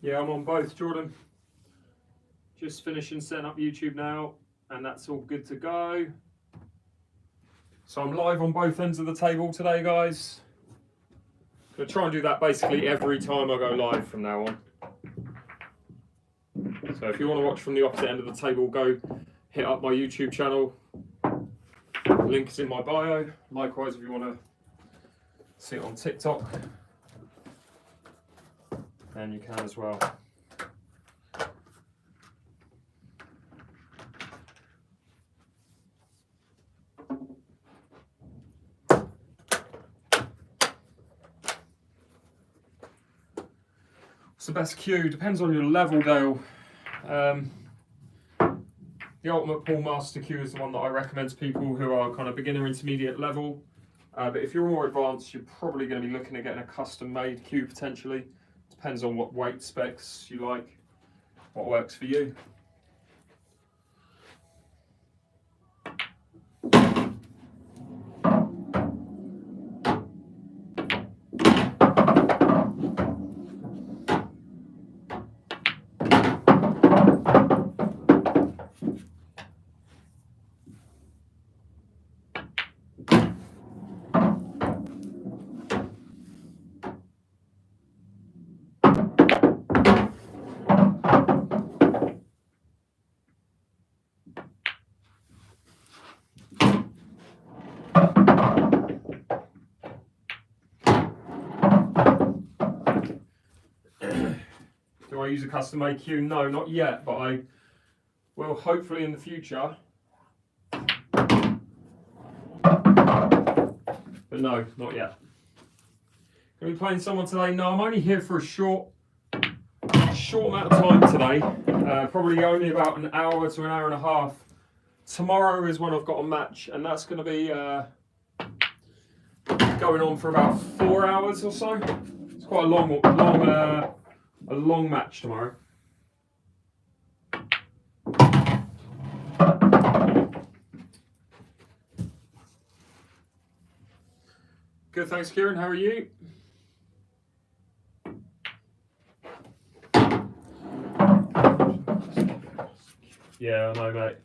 Yeah, I'm on both, Jordan. Just finishing setting up YouTube now, and that's all good to go. So I'm live on both ends of the table today, guys. I'm gonna try and do that basically every time I go live from now on. So if you want to watch from the opposite end of the table, go hit up my YouTube channel. Link is in my bio. Likewise, if you want to see it on TikTok, then you can as well. What's the best cue? Depends on your level, Dale. The Ultimate Pool Master cue is the one that I recommend to people who are kind of beginner intermediate level. But if you're more advanced, you're probably going to be looking at getting a custom made cue potentially. Depends on what weight specs you like, what works for you. Do I use a custom made cue? No, not yet, but I will hopefully in the future. But no, not yet. Gonna be playing someone today? No, I'm only here for a short amount of time today. Probably only about an hour to an hour and a half. Tomorrow is when I've got a match, and that's going to be going on for about 4 hours or so. It's quite a long match tomorrow. Good, thanks, Kieran. How are you? Yeah, I know, mate.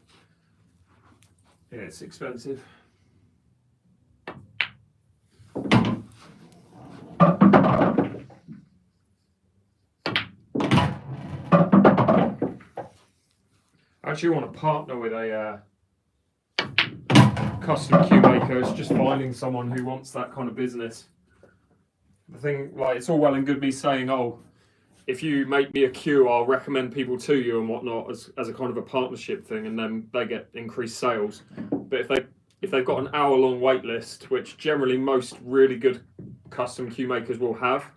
Yeah, it's expensive. I actually want to partner with a custom cue maker. It's just finding someone who wants that kind of business. The thing, like, it's all well and good me saying, oh, if you make me a cue, I'll recommend people to you and whatnot as a kind of a partnership thing, and then they get increased sales. But if they've got an hour-long wait list, which generally most really good custom cue makers will have,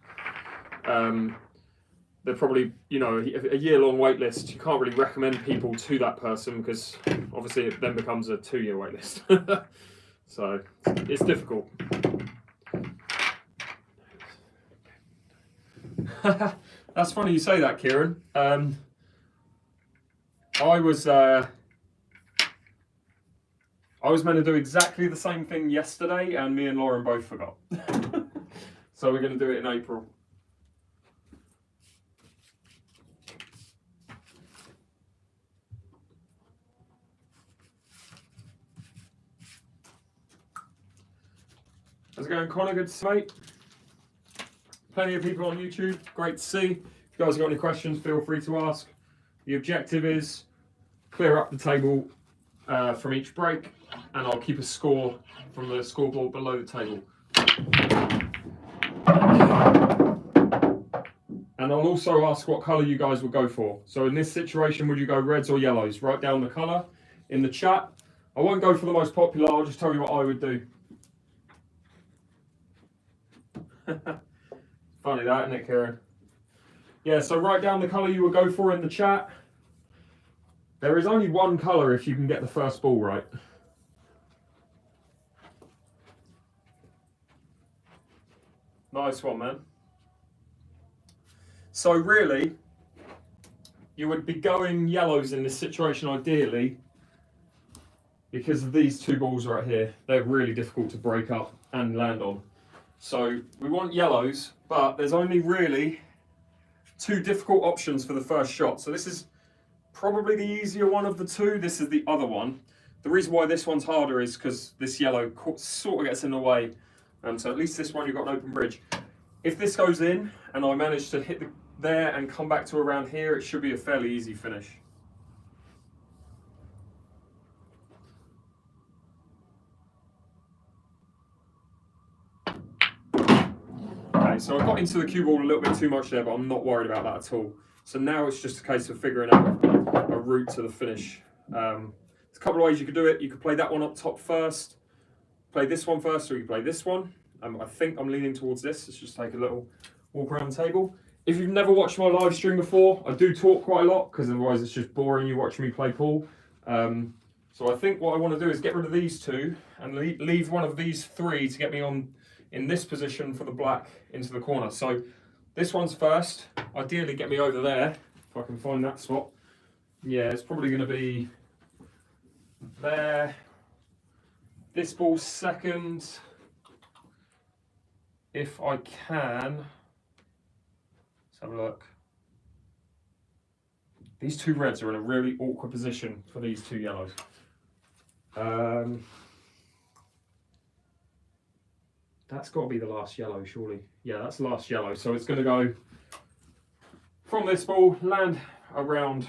they're probably, you know, a year-long wait list. You can't really recommend people to that person because obviously it then becomes a 2-year wait list. So it's difficult. That's funny you say that, Kieran. I was meant to do exactly the same thing yesterday, and me and Lauren both forgot. So we're going to do it in April. How's it going, Connor? Good to see you, mate. Plenty of people on YouTube. Great to see. If you guys have got any questions, feel free to ask. The objective is clear up the table from each break, and I'll keep a score from the scoreboard below the table. And I'll also ask what colour you guys would go for. So in this situation, would you go reds or yellows? Write down the colour in the chat. I won't go for the most popular, I'll just tell you what I would do. Funny that, isn't it, Kieran? Yeah, so write down the colour you would go for in the chat. There is only one colour if you can get the first ball right. Nice one, man. So really, you would be going yellows in this situation ideally because of these two balls right here. They're really difficult to break up and land on. So we want yellows, but there's only really two difficult options for the first shot. So this is probably the easier one of the two. This is the other one. The reason why this one's harder is because this yellow sort of gets in the way. So at least this one you've got an open bridge. If this goes in and I manage to hit there and come back to around here, it should be a fairly easy finish. Okay, so I got into the cue ball a little bit too much there, but I'm not worried about that at all. So now it's just a case of figuring out a route to the finish. There's a couple of ways you could do it. You could play that one up top first, play this one first, or you could play this one. I think I'm leaning towards this. Let's just take a little walk around the table. If you've never watched my live stream before, I do talk quite a lot because otherwise it's just boring you watching me play pool. So I think what I want to do is get rid of these two and leave one of these three to get me on in this position for the black into the corner. So this one's first. Ideally get me over there if I can find that spot. Yeah, it's probably going to be there. This ball's second. If I can, let's have a look. These two reds are in a really awkward position for these two yellows. That's got to be the last yellow, surely. Yeah, that's the last yellow. So it's going to go from this ball, land around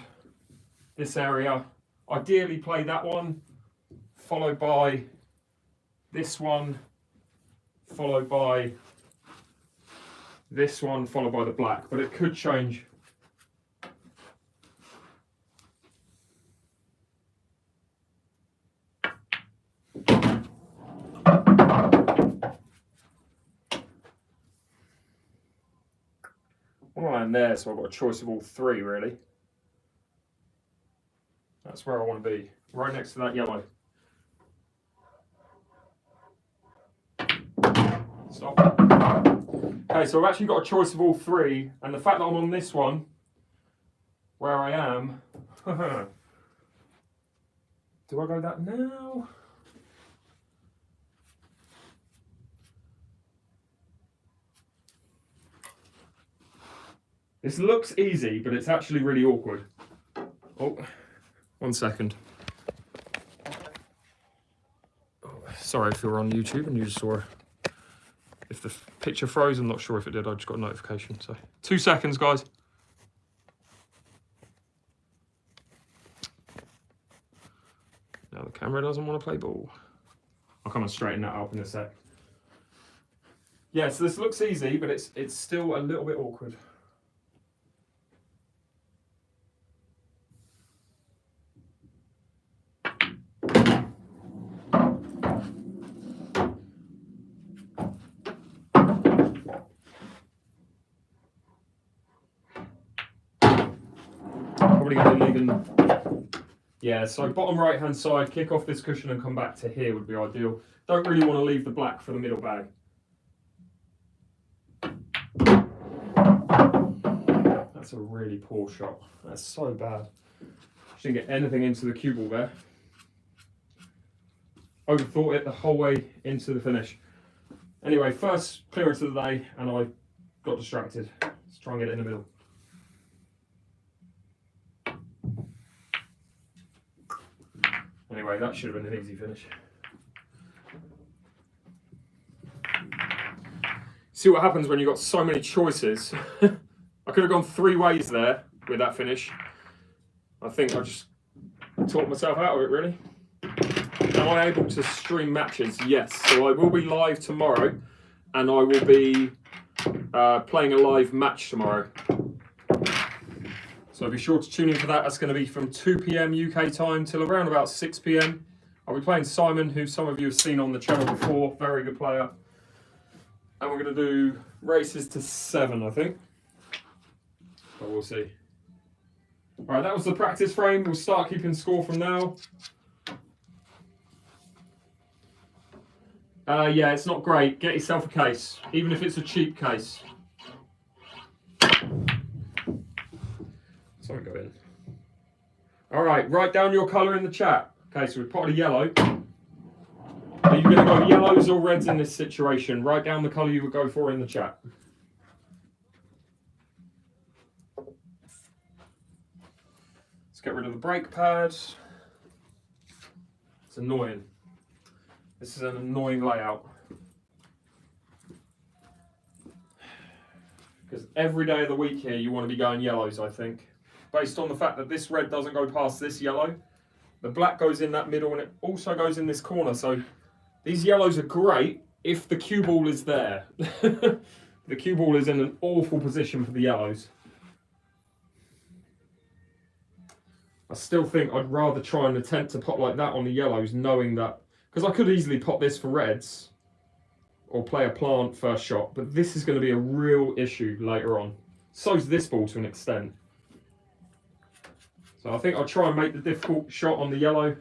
this area. Ideally play that one, followed by this one, followed by this one, followed by the black. But it could change. I'm there, so I've got a choice of all three, really. That's where I want to be, right next to that yellow. Stop. Okay, so I've actually got a choice of all three, and the fact that I'm on this one, where I am, do I go that now? This looks easy, but it's actually really awkward. Oh, 1 second. Oh, sorry if you're on YouTube and you just saw if the picture froze. I'm not sure if it did. I just got a notification. So 2 seconds, guys. Now the camera doesn't want to play ball. I'll come and straighten that up in a sec. Yeah, so this looks easy, but it's still a little bit awkward. Probably going to be leaving. Yeah, so bottom right hand side, kick off this cushion and come back to here would be ideal. Don't really want to leave the black for the middle bag. That's a really poor shot. That's so bad. Just didn't get anything into the cue ball there. Overthought it the whole way into the finish. Anyway, first clearance of the day, and I got distracted. Let's try and get it in the middle. Anyway, that should have been an easy finish. See what happens when you've got so many choices. I could have gone 3 ways there with that finish. I think I just talked myself out of it, really. Am I able to stream matches? Yes. So I will be live tomorrow, and I will be playing a live match tomorrow. So be sure to tune in for that. That's going to be from 2 PM UK time till around about 6 PM. I'll be playing Simon, who some of you have seen on the channel before. Very good player. And we're going to do races to 7, I think. But we'll see. All right, that was the practice frame. We'll start keeping score from now. Yeah, it's not great. Get yourself a case, even if it's a cheap case. Sorry, go in. All right, write down your colour in the chat. Okay, so we've potted a yellow. Are you going to go yellows or reds in this situation? Write down the colour you would go for in the chat. Let's get rid of the brake pad. It's annoying. This is an annoying layout. Because every day of the week here you want to be going yellows, I think. Based on the fact that this red doesn't go past this yellow. The black goes in that middle and it also goes in this corner. So these yellows are great if the cue ball is there. The cue ball is in an awful position for the yellows. I still think I'd rather try and attempt to pop like that on the yellows, knowing that, because I could easily pop this for reds or play a plant first shot, but this is going to be a real issue later on. So's this ball to an extent. So I think I'll try and make the difficult shot on the yellow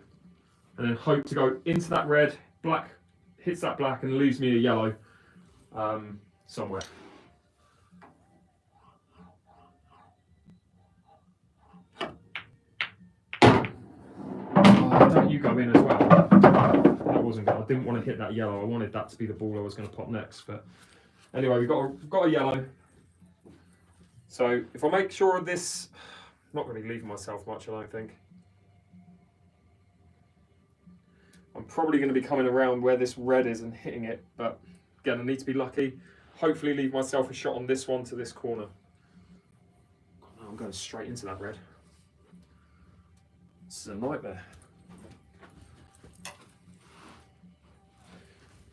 and then hope to go into that red, black hits that black and leaves me a yellow somewhere. Don't you go in as well? That wasn't good. I didn't want to hit that yellow. I wanted that to be the ball I was going to pop next. But anyway, we've got a yellow. So if I make sure of this, I'm not really leaving myself much, I don't think. I'm probably going to be coming around where this red is and hitting it. But again, I need to be lucky. Hopefully leave myself a shot on this one to this corner. God, I'm going straight into that red. This is a nightmare.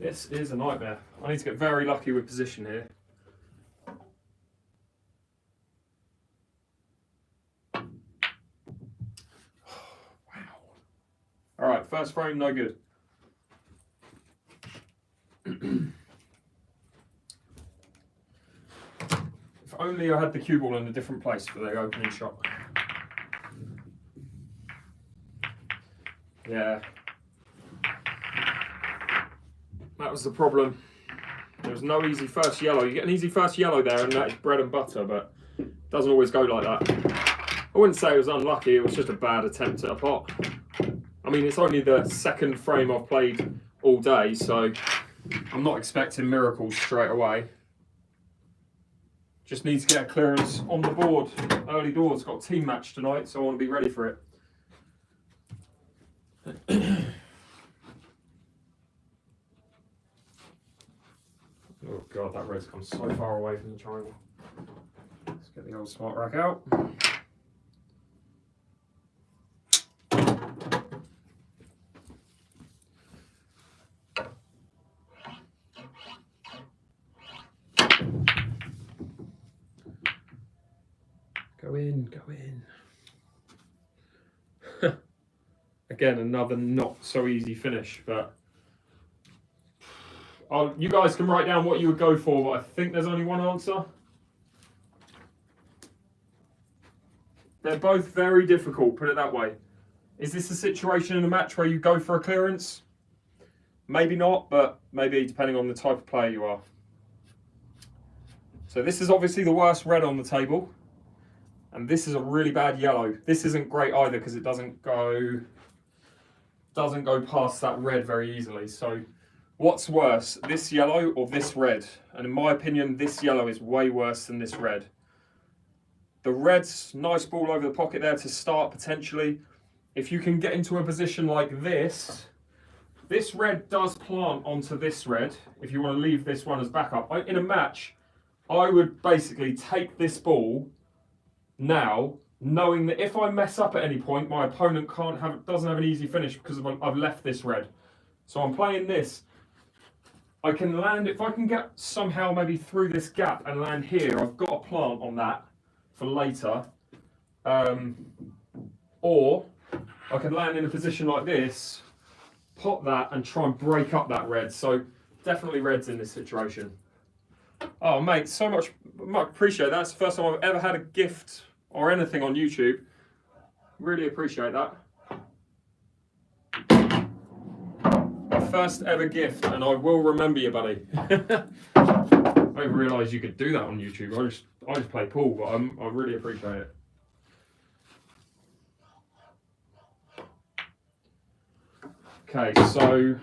This is a nightmare. I need to get very lucky with position here. Wow. All right, first frame, no good. If only I had the cue ball in a different place for the opening shot. Yeah. That was the problem. There was no easy first yellow. You get an easy first yellow there and that is bread and butter, but it doesn't always go like that. I wouldn't say it was unlucky, it was just a bad attempt at a pot. I mean, it's only the second frame I've played all day, so I'm not expecting miracles straight away. Just need to get a clearance on the board early doors. Got a team match tonight, so I want to be ready for it. Oh god, that red's come so far away from the triangle. Let's get the old smart rack out. Go in, go in. Again, another not so easy finish, but you guys can write down what you would go for, but I think there's only one answer. They're both very difficult, put it that way. Is this a situation in a match where you go for a clearance? Maybe not, but maybe depending on the type of player you are. So this is obviously the worst red on the table. And this is a really bad yellow. This isn't great either because it doesn't go past that red very easily. So what's worse, this yellow or this red? And in my opinion, this yellow is way worse than this red. The red's nice ball over the pocket there to start potentially. If you can get into a position like this red does plant onto this red. If you want to leave this one as backup. In a match, I would basically take this ball now, knowing that if I mess up at any point, my opponent doesn't have an easy finish because I've left this red. So I'm playing this. I can land, if I can get somehow maybe through this gap and land here, I've got a plant on that for later. Or I can land in a position like this, pop that and try and break up that red. So definitely reds in this situation. Oh mate, so much appreciate that. It's the first time I've ever had a gift or anything on YouTube. Really appreciate that. My first ever gift, and I will remember you, buddy. I didn't realise you could do that on YouTube. I just play pool, but I really appreciate it. Okay, so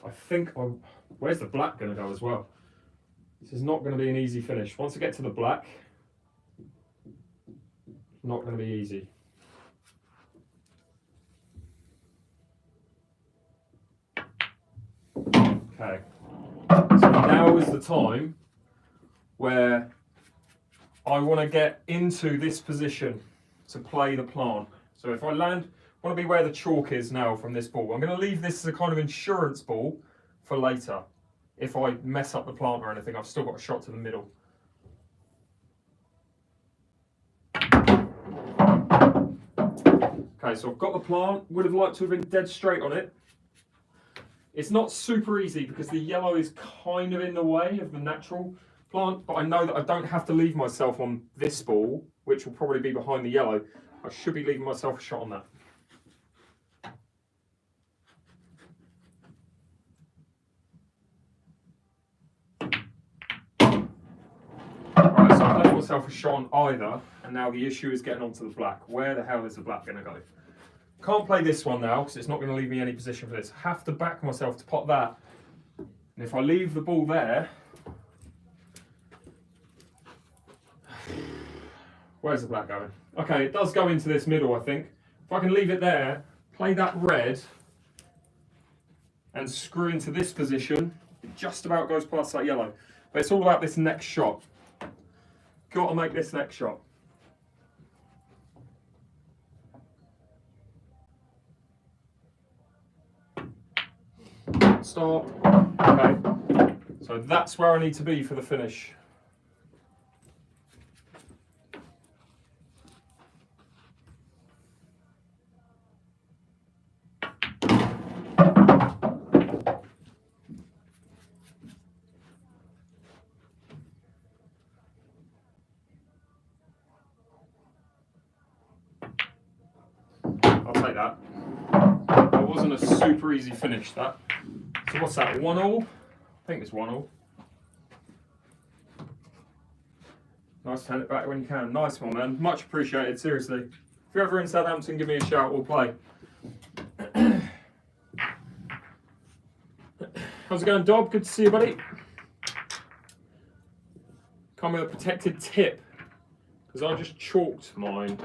I think where's the black going to go as well? This is not going to be an easy finish. Once I get to the black, Not going to be easy. Okay. So now is the time where I want to get into this position to play the plant. So if I land, I want to be where the chalk is now from this ball. I'm going to leave this as a kind of insurance ball for later. If I mess up the plant or anything, I've still got a shot to the middle. Okay, so I've got the plant. Would have liked to have been dead straight on it. It's not super easy because the yellow is kind of in the way of the natural plant, but I know that I don't have to leave myself on this ball, which will probably be behind the yellow. I should be leaving myself a shot on that. Alright, so I've left myself a shot on either, and now the issue is getting onto the black. Where the hell is the black going to go? Can't play this one now because it's not going to leave me any position for this. Have to back myself to pot that. And if I leave the ball there, where's the black going? Okay, it does go into this middle, I think. If I can leave it there, play that red, and screw into this position, it just about goes past that yellow. But it's all about this next shot. Got to make this next shot. Start. Okay. So that's where I need to be for the finish. I'll take that. That wasn't a super easy finish, that. So what's that, 1-1? I think it's 1-1. Nice to hand it back when you can. Nice one, man. Much appreciated, seriously. If you're ever in Southampton, give me a shout, we'll play. How's it going, Dob? Good to see you, buddy. Come with a protected tip, because I just chalked mine.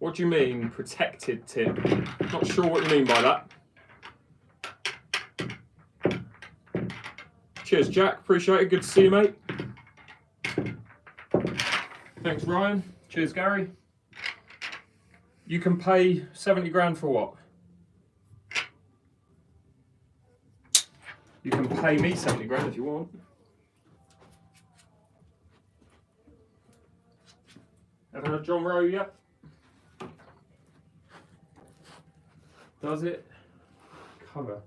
What do you mean, protected tip? Not sure what you mean by that. Cheers, Jack. Appreciate it. Good to see you, mate. Thanks, Ryan. Cheers, Gary. You can pay 70 grand for what? You can pay me 70 grand if you want. Ever heard John Rowe yet? Does it cover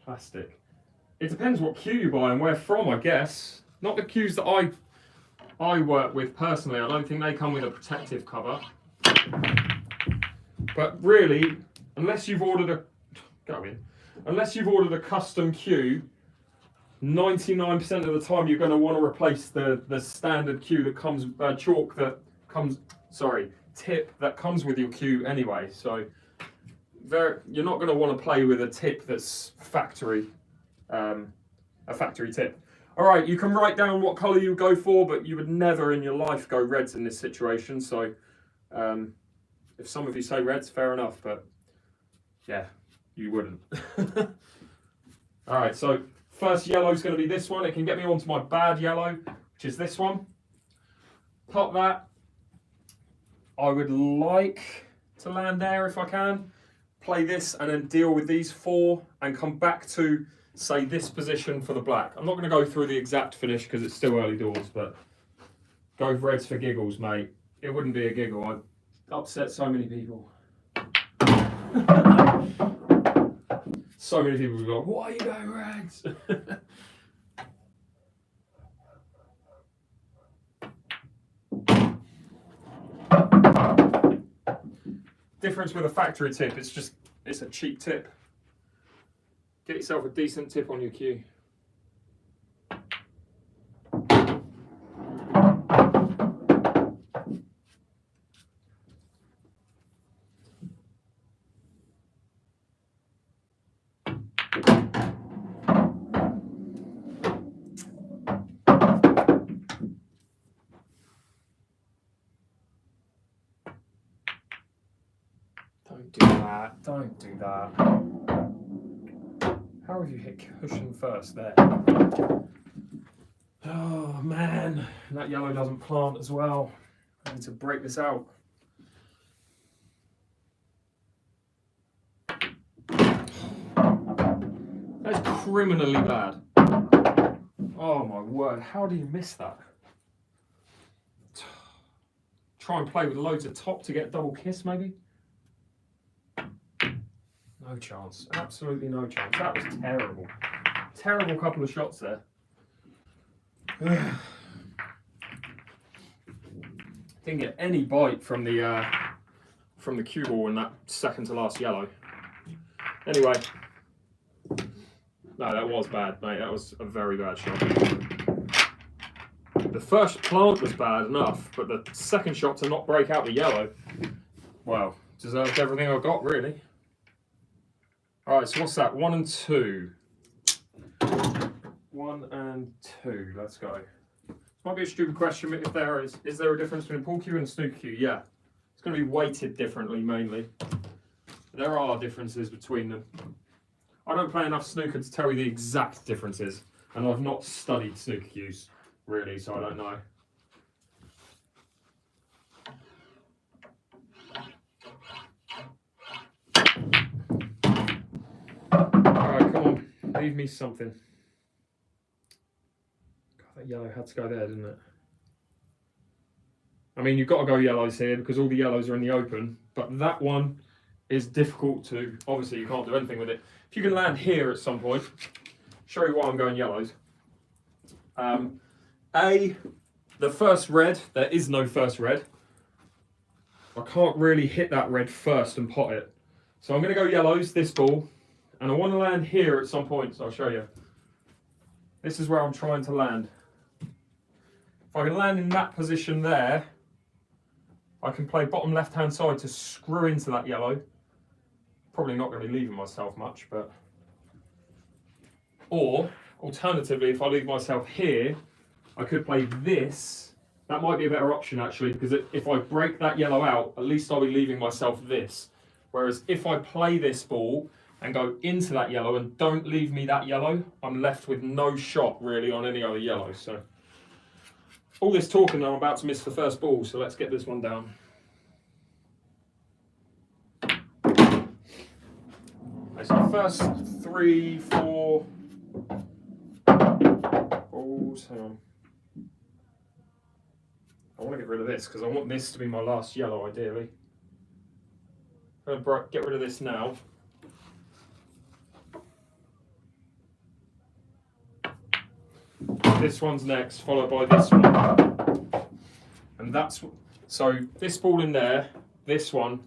plastic? It depends what cue you buy and where from, I guess. Not the cues that I work with personally. I don't think they come with a protective cover. But really, unless you've ordered a custom cue, 99% of the time you're going to want to replace the standard cue that comes tip that comes with your cue anyway. So you're not going to want to play with a tip that's factory. A factory tip. All right, you can write down what colour you go for, but you would never in your life go reds in this situation. So if some of you say reds, fair enough, but yeah, you wouldn't. All right, so first yellow is going to be this one. It can get me onto my bad yellow, which is this one. Pop that. I would like to land there if I can. Play this and then deal with these 4 and come back to, say, this position for the black. I'm not going to go through the exact finish because it's still early doors, but go reds for giggles, mate. It wouldn't be a giggle. I'd upset so many people. So many people would go, why are you going reds? Difference with a factory tip, it's a cheap tip. Get yourself a decent tip on your cue. Don't do that. How have you hit cushion first there? Oh man, and that yellow doesn't plant as well. I need to break this out. That's criminally bad. Oh my word, how do you miss that? Try and play with loads of top to get a double kiss maybe? No chance, absolutely no chance. That was terrible. Terrible couple of shots there. Didn't get any bite from the cue ball in that second to last yellow. Anyway, no, that was bad, mate. That was a very bad shot. The first plant was bad enough, but the second shot to not break out the yellow, well, deserved everything I got, really. All right, so what's that? 1 and 2. 1 and 2. Let's go. This might be a stupid question, but if there is there a difference between a pool cue and a snooker cue? Yeah. It's going to be weighted differently, mainly. There are differences between them. I don't play enough snooker to tell you the exact differences, and I've not studied snooker cues, really, so I don't know. Alright, come on, leave me something. God, that yellow had to go there, didn't it? I mean, you've got to go yellows here because all the yellows are in the open, but that one is difficult to, obviously you can't do anything with it. If you can land here at some point, show you why I'm going yellows. The first red, there is no first red. I can't really hit that red first and pot it. So I'm going to go yellows, this ball, and I want to land here at some point, so I'll show you. This is where I'm trying to land. If I can land in that position there, I can play bottom left-hand side to screw into that yellow. Probably not going to be leaving myself much, but... Or, alternatively, if I leave myself here, I could play this. That might be a better option, actually, because if I break that yellow out, at least I'll be leaving myself this. Whereas if I play this ball and go into that yellow and don't leave me that yellow, I'm left with no shot, really, on any other yellow. So, all this talking, I'm about to miss the first ball, so let's get this one down. So the first 3, 4 balls, hang on. I want to get rid of this because I want this to be my last yellow, ideally. I'm going to get rid of this now. This one's next, followed by this one. And that's, so this ball in there, this one,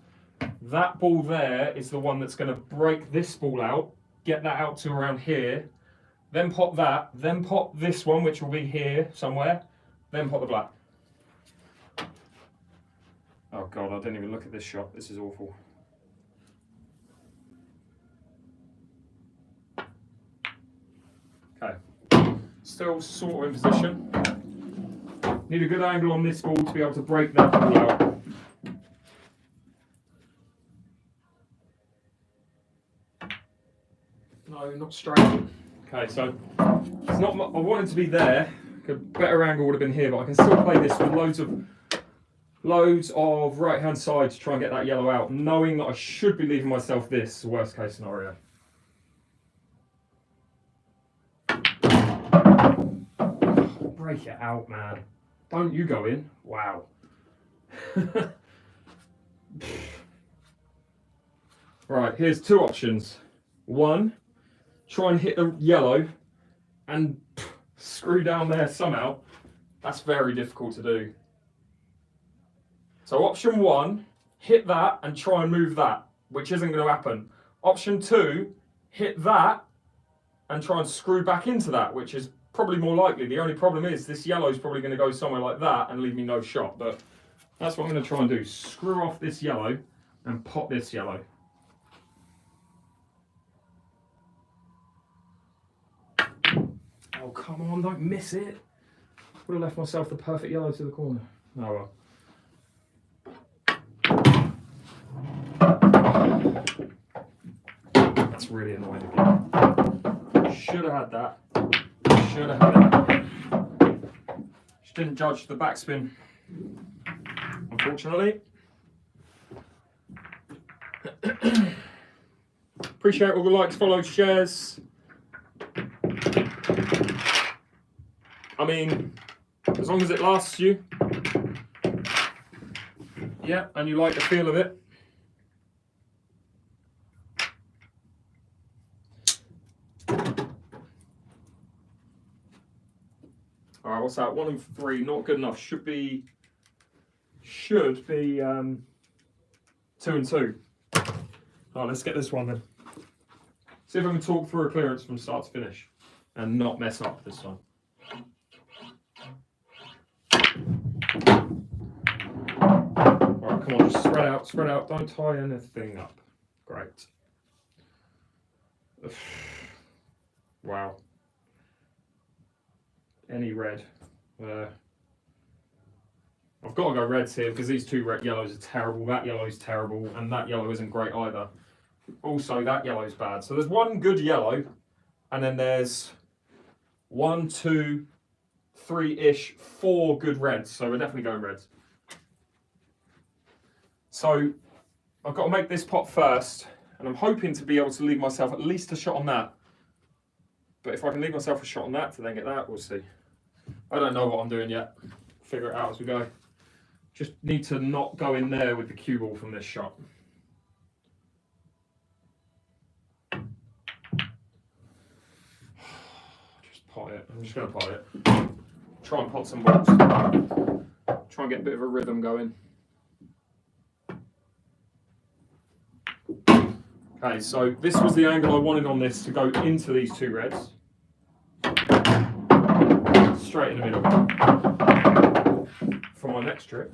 that ball there is the one that's going to break this ball out, get that out to around here, then pop that, then pop this one, which will be here somewhere, then pop the black. Oh God, I didn't even look at this shot. This is awful. Okay. Still sort of in position. Need a good angle on this ball to be able to break that ball out. No, not straight. Okay, so it's not. I want it to be there. A better angle would have been here, but I can still play this with loads of right-hand side to try and get that yellow out, knowing that I should be leaving myself this worst case scenario. Break it out, man. Don't you go in. Wow. Right, here's 2 options. 1, try and hit the yellow and screw down there somehow. That's very difficult to do. So option 1, hit that and try and move that, which isn't going to happen. Option 2, hit that and try and screw back into that, which is probably more likely. The only problem is this yellow is probably going to go somewhere like that and leave me no shot, but that's what I'm going to try and do. Screw off this yellow and pop this yellow. Oh, come on, don't miss it. Would have left myself the perfect yellow to the corner. Oh well. that's really annoying again. Should have had that. Should have had it. Just didn't judge the backspin, unfortunately. Appreciate all the likes, follows, shares. I mean, as long as it lasts you. Yeah, and you like the feel of it. All right, what's that? 1 and 3, not good enough. Should be 2 and 2. All right, let's get this one then. See if I can talk through a clearance from start to finish and not mess up this time. All right, come on, just spread out. Don't tie anything up. Great. Wow. Any red. I've got to go reds here because these 2 red yellows are terrible. That yellow is terrible, and that yellow isn't great either. Also, that yellow is bad. So there's 1 good yellow, and then there's 1, 2, 3-ish, 4 good reds. So we're definitely going reds. So I've got to make this pot first, and I'm hoping to be able to leave myself at least a shot on that. But if I can leave myself a shot on that to then get that, we'll see. I don't know what I'm doing yet. Figure it out as we go. Just need to not go in there with the cue ball from this shot. Just pot it. I'm just going to pot it. Try and pot some balls. Try and get a bit of a rhythm going. Okay, so this was the angle I wanted on this to go into these 2 reds. Straight in the middle for my next trick.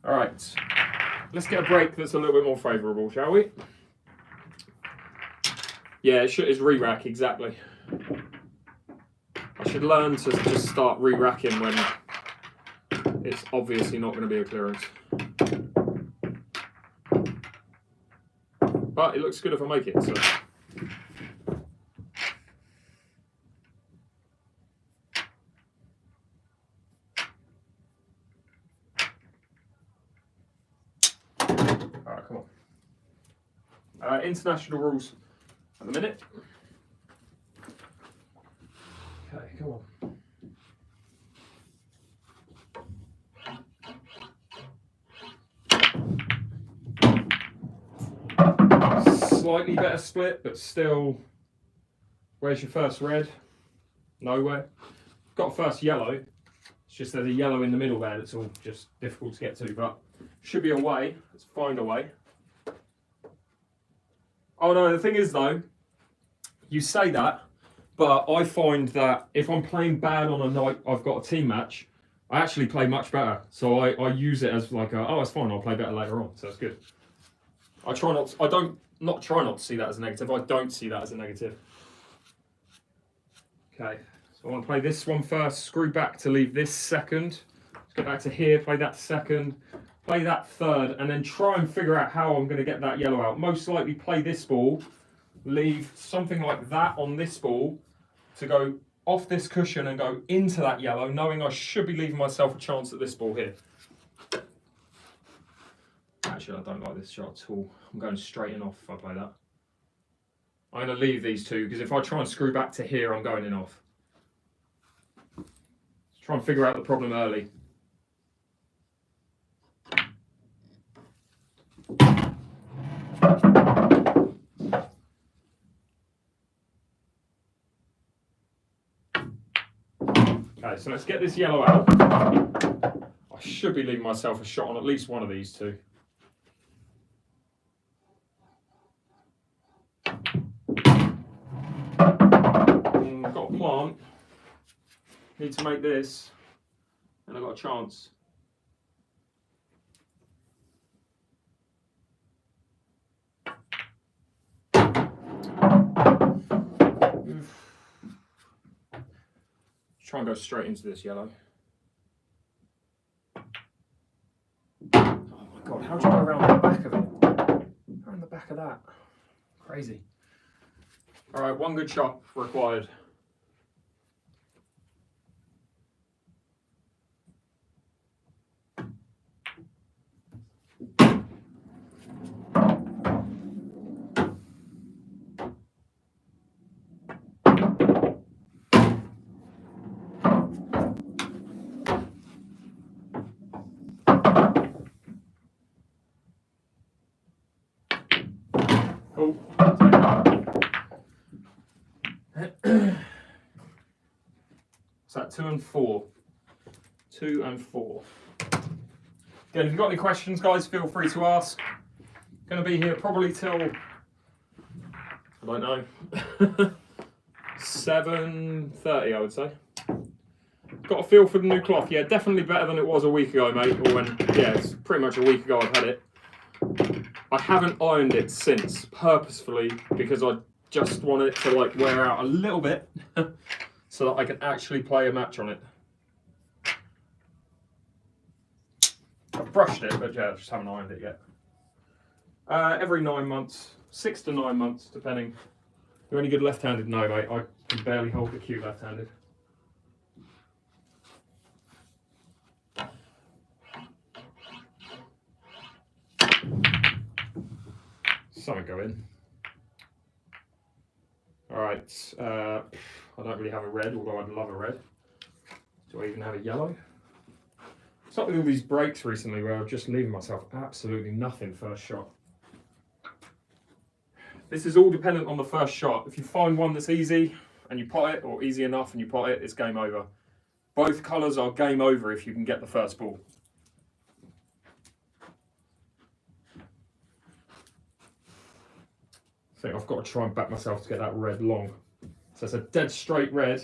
All right, let's get a break that's a little bit more favourable, shall we? Yeah, it's re-rack, exactly. I should learn to just start re-racking when it's obviously not going to be a clearance. But it looks good if I make it, so. Alright, come on. International rules at the minute. Okay, come on. Slightly better split, but still, where's your first red? Nowhere. Got a first yellow. It's just there's a yellow in the middle there that's all just difficult to get to, but should be a way. Let's find a way. Oh no, the thing is though, you say that, but I find that if I'm playing bad on a night I've got a team match, I actually play much better. So I use it as like, oh, it's fine, I'll play better later on, so that's good. I try not to see that as a negative. I don't see that as a negative. Okay, so I want to play this one first, screw back to leave this second. Let's go back to here, play that second, play that third, and then try and figure out how I'm going to get that yellow out. Most likely play this ball, leave something like that on this ball to go off this cushion and go into that yellow, knowing I should be leaving myself a chance at this ball here. Actually, I don't like this shot at all. I'm going straight in off if I play that. I'm going to leave these 2, because if I try and screw back to here, I'm going in off. Let's try and figure out the problem early. Okay, so let's get this yellow out. I should be leaving myself a shot on at least one of these 2. I've got a plant. Need to make this, and I've got a chance. Try and go straight into this yellow. Oh my god, how do you go around the back of it? Around the back of that. Crazy. All right, one good shot required. Oh. Is that 2 and 4? 2 and 4. Again, if you've got any questions, guys, feel free to ask. Going to be here probably till, I don't know, 7:30, I would say. Got a feel for the new cloth. Yeah, definitely better than it was a week ago, mate. Or when, yeah, it's pretty much a week ago I've had it. I haven't ironed it since, purposefully, because I just want it to like wear out a little bit so that I can actually play a match on it. I've brushed it, but yeah, I just haven't ironed it yet. Every 9 months, 6 to 9 months, depending. You're any good left-handed? No, mate. I can barely hold the cue left-handed. Something go in. All right. I don't really have a red, although I'd love a red. Do I even have a yellow? It's up with all these breaks recently where I've just leaving myself absolutely nothing first shot. This is all dependent on the first shot. If you find one that's easy and you pot it, or easy enough and you pot it, it's game over. Both colours are game over if you can get the first ball. I think I've got to try and back myself to get that red long. So it's a dead straight red.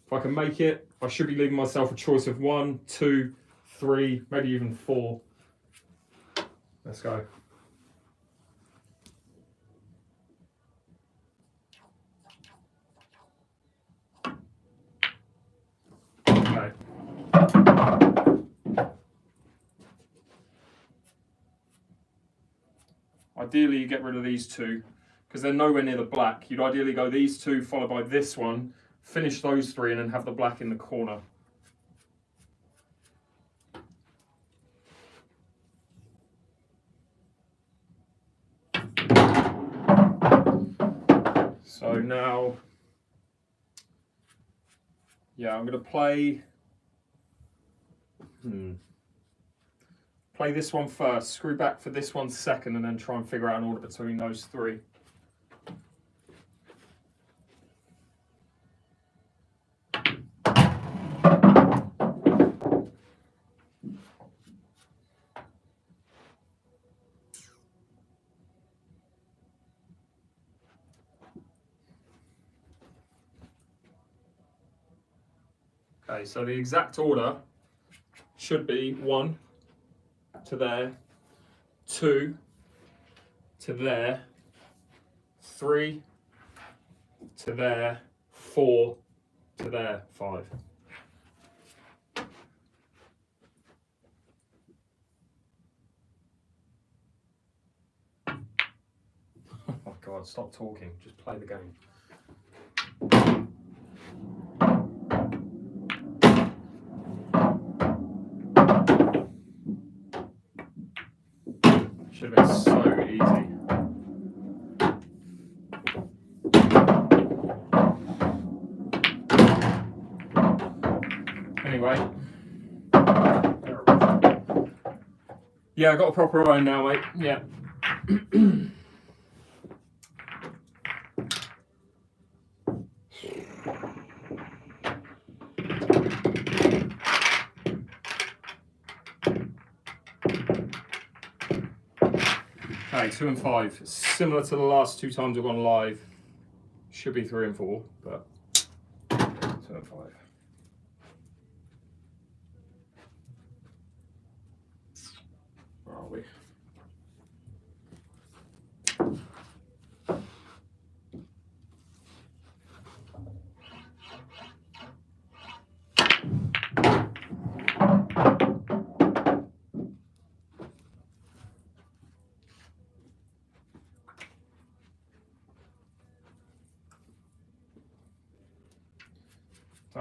If I can make it, I should be leaving myself a choice of 1, 2, 3, maybe even 4. Let's go. Okay. Ideally, you get rid of these two because they're nowhere near the black. You'd ideally go these two followed by this one, finish those 3, and then have the black in the corner. So now, yeah, I'm going to play this one first, screw back for this one second, and then try and figure out an order between those 3. Okay, so the exact order should be 1 to there, 2 to there, 3 to there, 4 to there, 5. Oh my God, stop talking, just play the game. Should have been so easy. Anyway. Yeah, I got a proper iron now, mate. Yeah. Okay, 2 and 5. Similar to the last 2 times I've gone live. Should be 3 and 4, but 2 and 5. Where are we?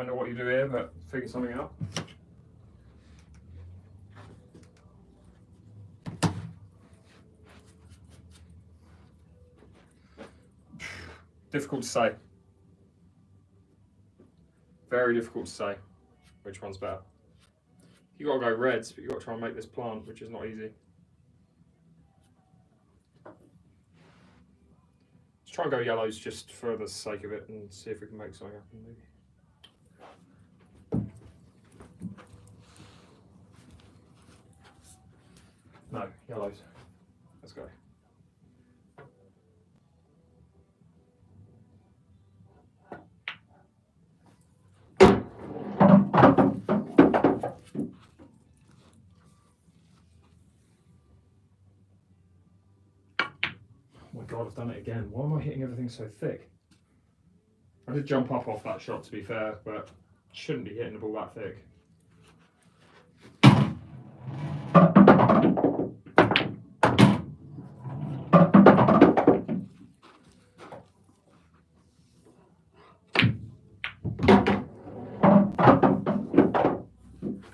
don't know what you do here, but figure something out. Difficult to say. Very difficult to say which one's better. You gotta go reds, but you gotta try and make this plant, which is not easy. Let's try and go yellows just for the sake of it and see if we can make something happen, maybe. No, yellows. Let's go. Oh my god, I've done it again. Why am I hitting everything so thick? I did jump up off that shot, to be fair, but shouldn't be hitting the ball that thick.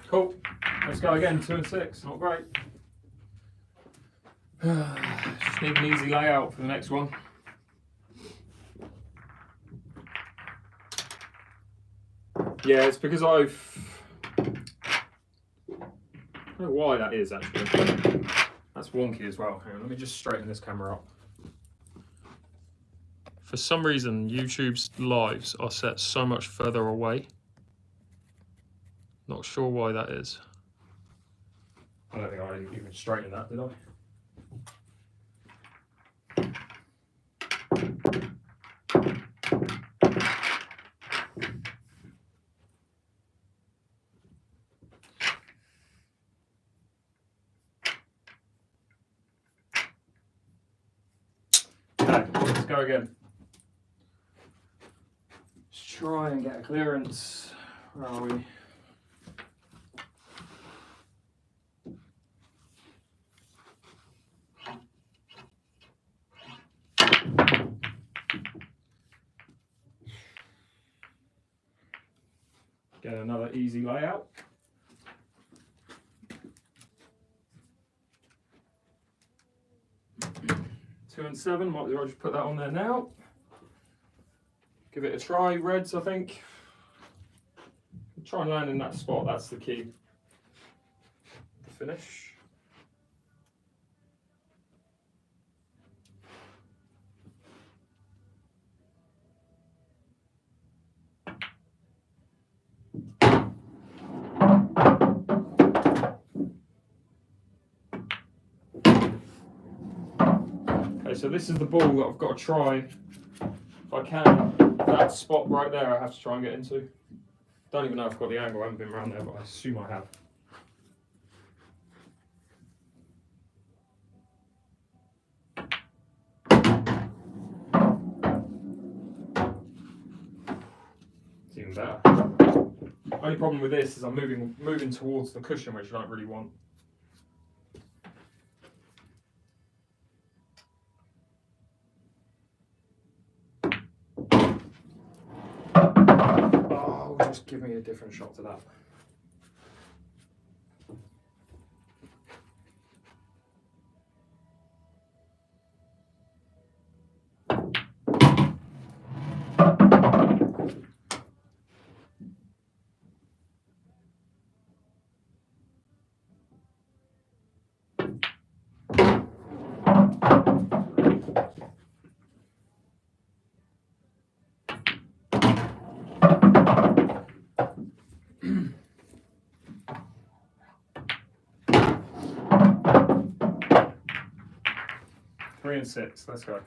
Cool. Let's go again. 2 and 6. Not great. Just need an easy layout for the next one. Yeah, it's because I don't know why that is actually. That's wonky as well. Hang on, let me just straighten this camera up. For some reason, YouTube's lives are set so much further away. Not sure why that is. I don't think I even straightened that, did I? Okay, let's go again. Let's try and get a clearance. Where are we? Get another easy layout. Two and 7, might as well just put that on there now. Give it a try, reds I think. Try and land in that spot, that's the key. The finish. So this is the ball that I've got to try, if I can, that spot right there I have to try and get into. Don't even know if I've got the angle, I haven't been around there, but I assume I have. It's even better. Only problem with this is I'm moving towards the cushion, which I don't really want. Just give me a different shot to that. Three and 6, let's go.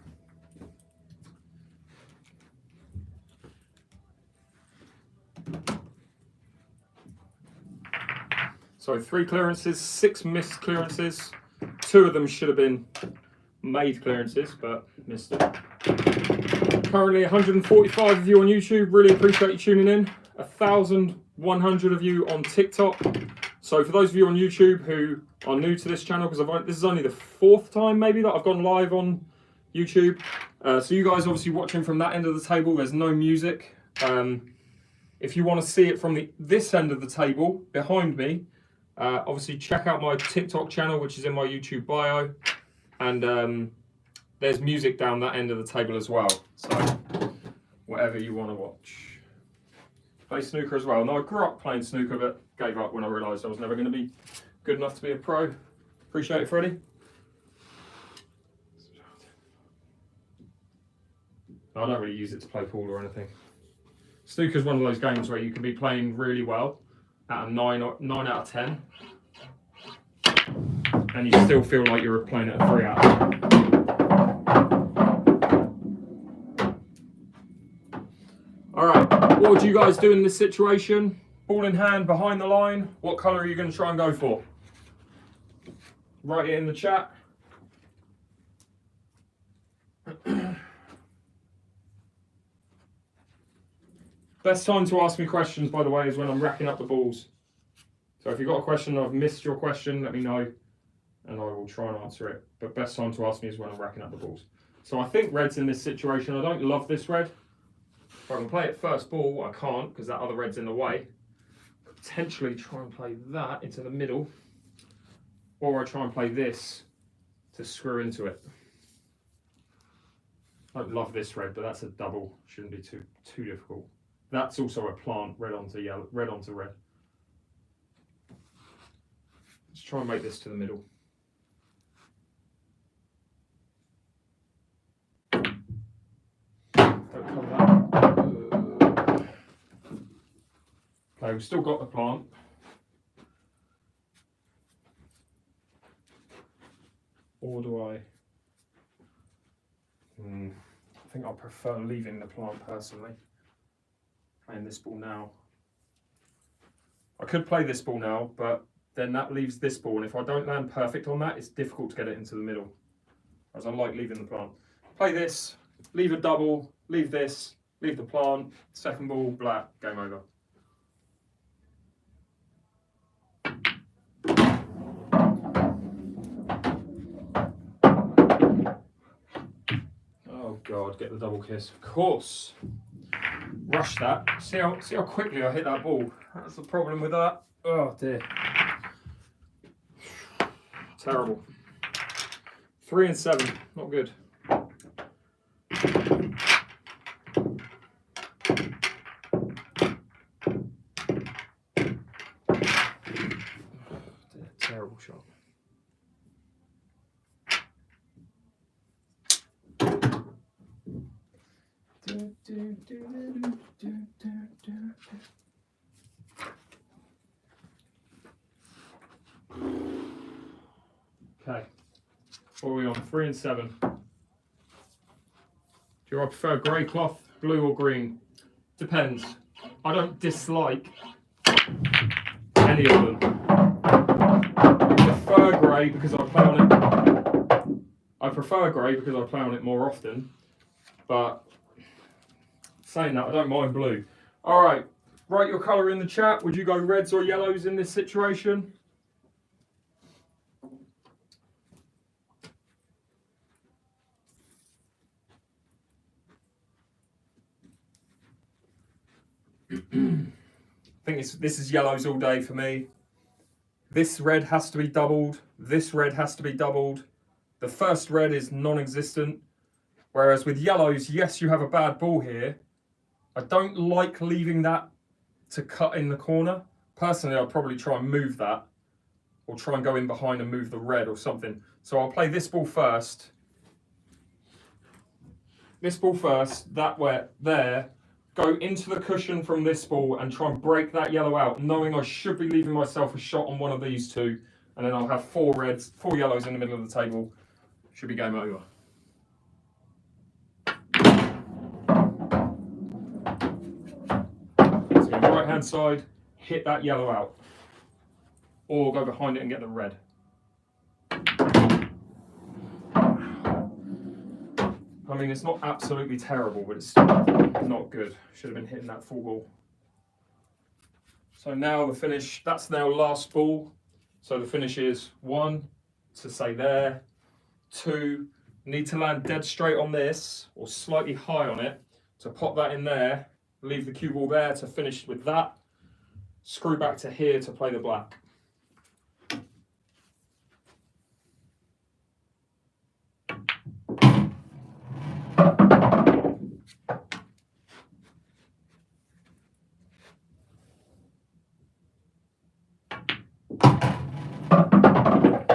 So 3 clearances, 6 missed clearances. 2 of them should have been made clearances, but missed it. Currently 145 of you on YouTube, really appreciate you tuning in. 1,100 of you on TikTok. So for those of you on YouTube who are new to this channel, because this is only the 4th time maybe that I've gone live on YouTube. So you guys obviously watching from that end of the table, there's no music. If you want to see it from this end of the table behind me, obviously check out my TikTok channel, which is in my YouTube bio, and there's music down that end of the table as well. So whatever you want to watch. Play snooker as well. Now I grew up playing snooker, but gave up when I realised I was never going to be good enough to be a pro. Appreciate it, Freddie. I don't really use it to play pool or anything. Snooker's one of those games where you can be playing really well at a 9 out of 10, and you still feel like you're playing at a 3 out of 10. All right, what would you guys do in this situation? Ball in hand, behind the line. What colour are you going to try and go for? Write it in the chat. Best time to ask me questions, by the way, is when I'm racking up the balls. So if you've got a question and I've missed your question, let me know and I will try and answer it. But best time to ask me is when I'm racking up the balls. So I think red's in this situation. I don't love this red. If I can play it first ball, I can't because that other red's in the way. Could potentially try and play that into the middle. Or I try and play this to screw into it. I don't love this red, but that's a double. Shouldn't be too difficult. That's also a plant, red onto yellow, red onto red. Let's try and make this to the middle. Don't come that. Okay, we've still got the plant. Or do I? I think I prefer leaving the plant personally. Playing this ball now. I could play this ball now, but then that leaves this ball, and if I don't land perfect on that, it's difficult to get it into the middle. As I like leaving the plant. Play this, leave a double, leave this, leave the plant, second ball, black, game over. Oh God, get the double kiss. Of course. Rush that. See how quickly I hit that ball. That's the problem with that. Oh dear. Terrible. 3 and 7. Not good. Terrible shot. Okay, what are we on? 3 and 7. Do I prefer grey cloth, blue or green? Depends. I don't dislike any of them. I prefer grey because I play on it. I prefer grey because I play on it more often. But saying that, I don't mind blue. All right, write your colour in the chat. Would you go reds or yellows in this situation? I think this is yellows all day for me. This red has to be doubled. This red has to be doubled. The first red is non-existent. Whereas with yellows, yes, you have a bad ball here. I don't like leaving that to cut in the corner. Personally, I'll probably try and move that, or try and go in behind and move the red or something. So I'll play this ball first. This ball first, that way, there. Go into the cushion from this ball and try and break that yellow out, knowing I should be leaving myself a shot on one of these two. And then I'll have 4 yellows in the middle of the table. Should be game over. So right hand side, hit that yellow out. Or go behind it and get the red. I mean, it's not absolutely terrible, but it's not good. Should have been hitting that full ball. So now the finish, that's now last ball. So the finish is 1 to say there, 2, need to land dead straight on this or slightly high on it to pop that in there leave the cue ball there to finish with that, screw back to here to play the black.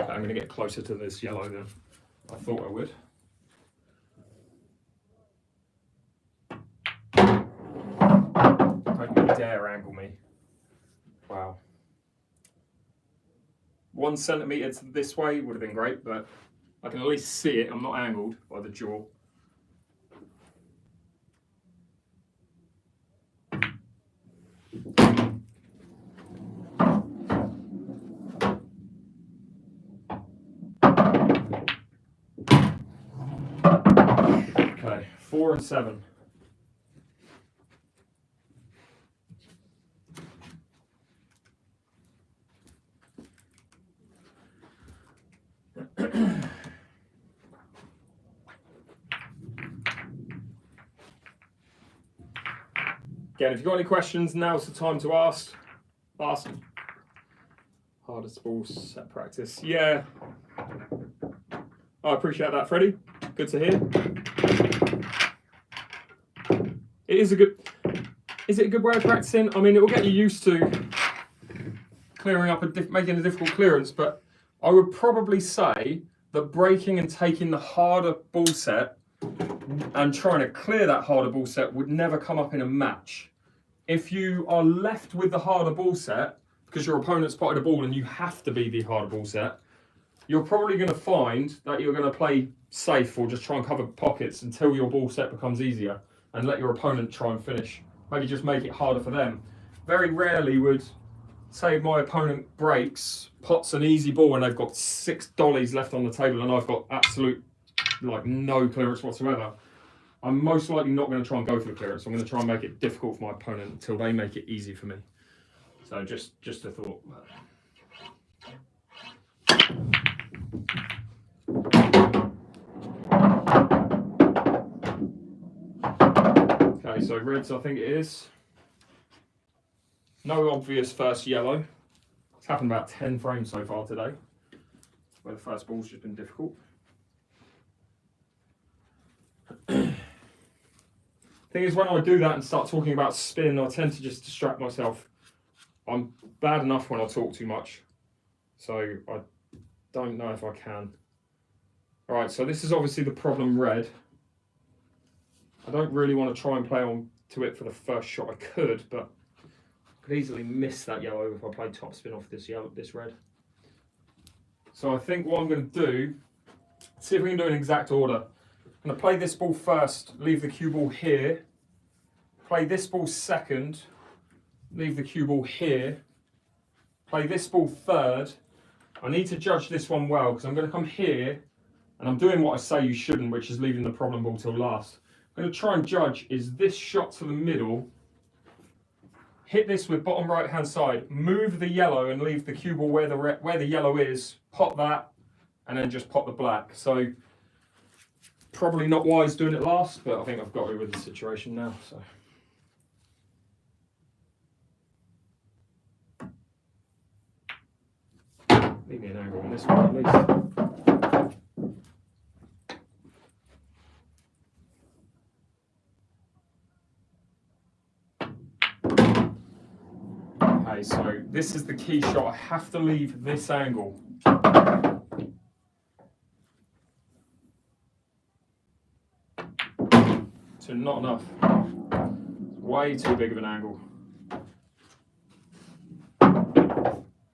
I'm going to get closer to this yellow than I thought I would. Don't you dare angle me. Wow. 1 centimetre this way would have been great, but I can at least see it. I'm not angled by the jaw. Okay, 4 and 7. Again, if you've got any questions, now's the time to ask. Ask. Hardest ball set practice. Yeah. I appreciate that, Freddie. Good to hear. Is it a good way of practicing? I mean, it will get you used to clearing up making a difficult clearance, but I would probably say that breaking and taking the harder ball set and trying to clear that harder ball set would never come up in a match. If you are left with the harder ball set because your opponent spotted a ball and you have to be the harder ball set, you're probably going to find that you're going to play safe or just try and cover pockets until your ball set becomes easier and let your opponent try and finish. Maybe just make it harder for them. Very rarely would, say my opponent breaks, pots an easy ball and they've got 6 dollies left on the table and I've got absolute, like, no clearance whatsoever. I'm most likely not going to try and go for the clearance. I'm going to try and make it difficult for my opponent until they make it easy for me. So just a thought. Okay, so reds I think it is. No obvious first yellow. It's happened about 10 frames so far today, where the first ball's just been difficult. Thing is, when I do that and start talking about spin, I tend to just distract myself. I'm bad enough when I talk too much, so I don't know if I can. All right, so this is obviously the problem red. I don't really want to try and play on to it for the first shot. I could, but I could easily miss that yellow if I played top spin off this red. So I think what I'm going to do, see if we can do an exact order. I'm going to play this ball first, leave the cue ball here. Play this ball second, leave the cue ball here. Play this ball third. I need to judge this one well because I'm going to come here and I'm doing what I say you shouldn't, which is leaving the problem ball till last. I'm going to try and judge, is this shot to the middle, hit this with bottom right hand side, move the yellow and leave the cue ball where the yellow is, pop that, and then just pop the black. So probably not wise doing it last, but I think I've got it with the situation now. So. Leave me an angle on this one at least. Okay, so this is the key shot. I have to leave this angle. So not enough. Way too big of an angle.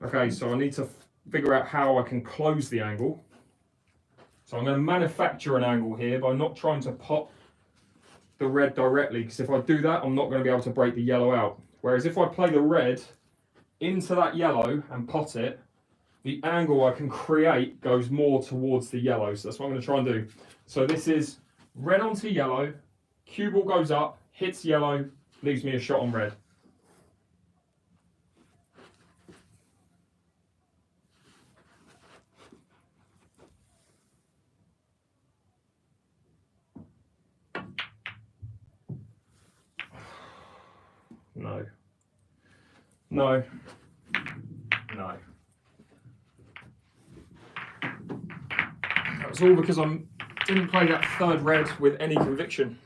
Okay, so I need to figure out how I can close the angle. So I'm going to manufacture an angle here by not trying to pop the red directly, because if I do that, I'm not going to be able to break the yellow out. Whereas if I play the red into that yellow and pot it, the angle I can create goes more towards the yellow. So that's what I'm going to try and do. So this is red onto yellow, cue ball goes up, hits yellow, leaves me a shot on red. No. No. No. That was all because I didn't play that third red with any conviction.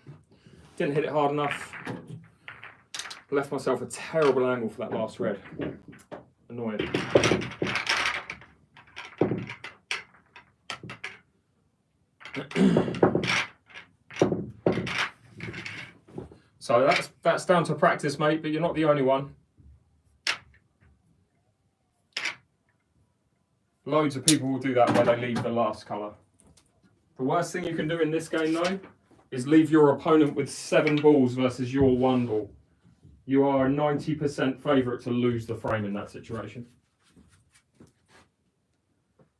Didn't hit it hard enough. Left myself a terrible angle for that last red. Annoying. So that's down to practice, mate, but you're not the only one. Loads of people will do that where they leave the last colour. The worst thing you can do in this game, though, is leave your opponent with 7 balls versus your 1 ball. You are a 90% favourite to lose the frame in that situation.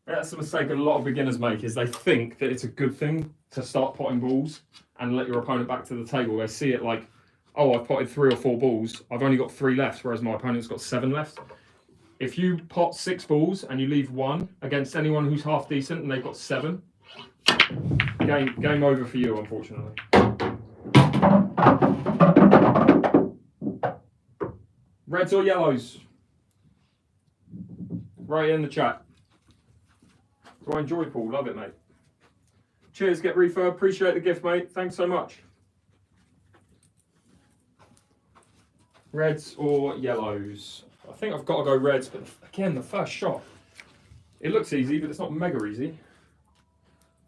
That's the mistake a lot of beginners make, is they think that it's a good thing to start potting balls and let your opponent back to the table. They see it like, oh, I've potted 3 or 4 balls, I've only got 3 left, whereas my opponent's got 7 left. If you pot 6 balls and you leave 1 against anyone who's half decent and they've got 7, game over for you, unfortunately. Reds or yellows? Right in the chat. Do I enjoy pool? Love it, mate. Cheers, Get Refurb. Appreciate the gift, mate. Thanks so much. Reds or yellows? I think I've got to go reds, but again, the first shot. It looks easy, but it's not mega easy.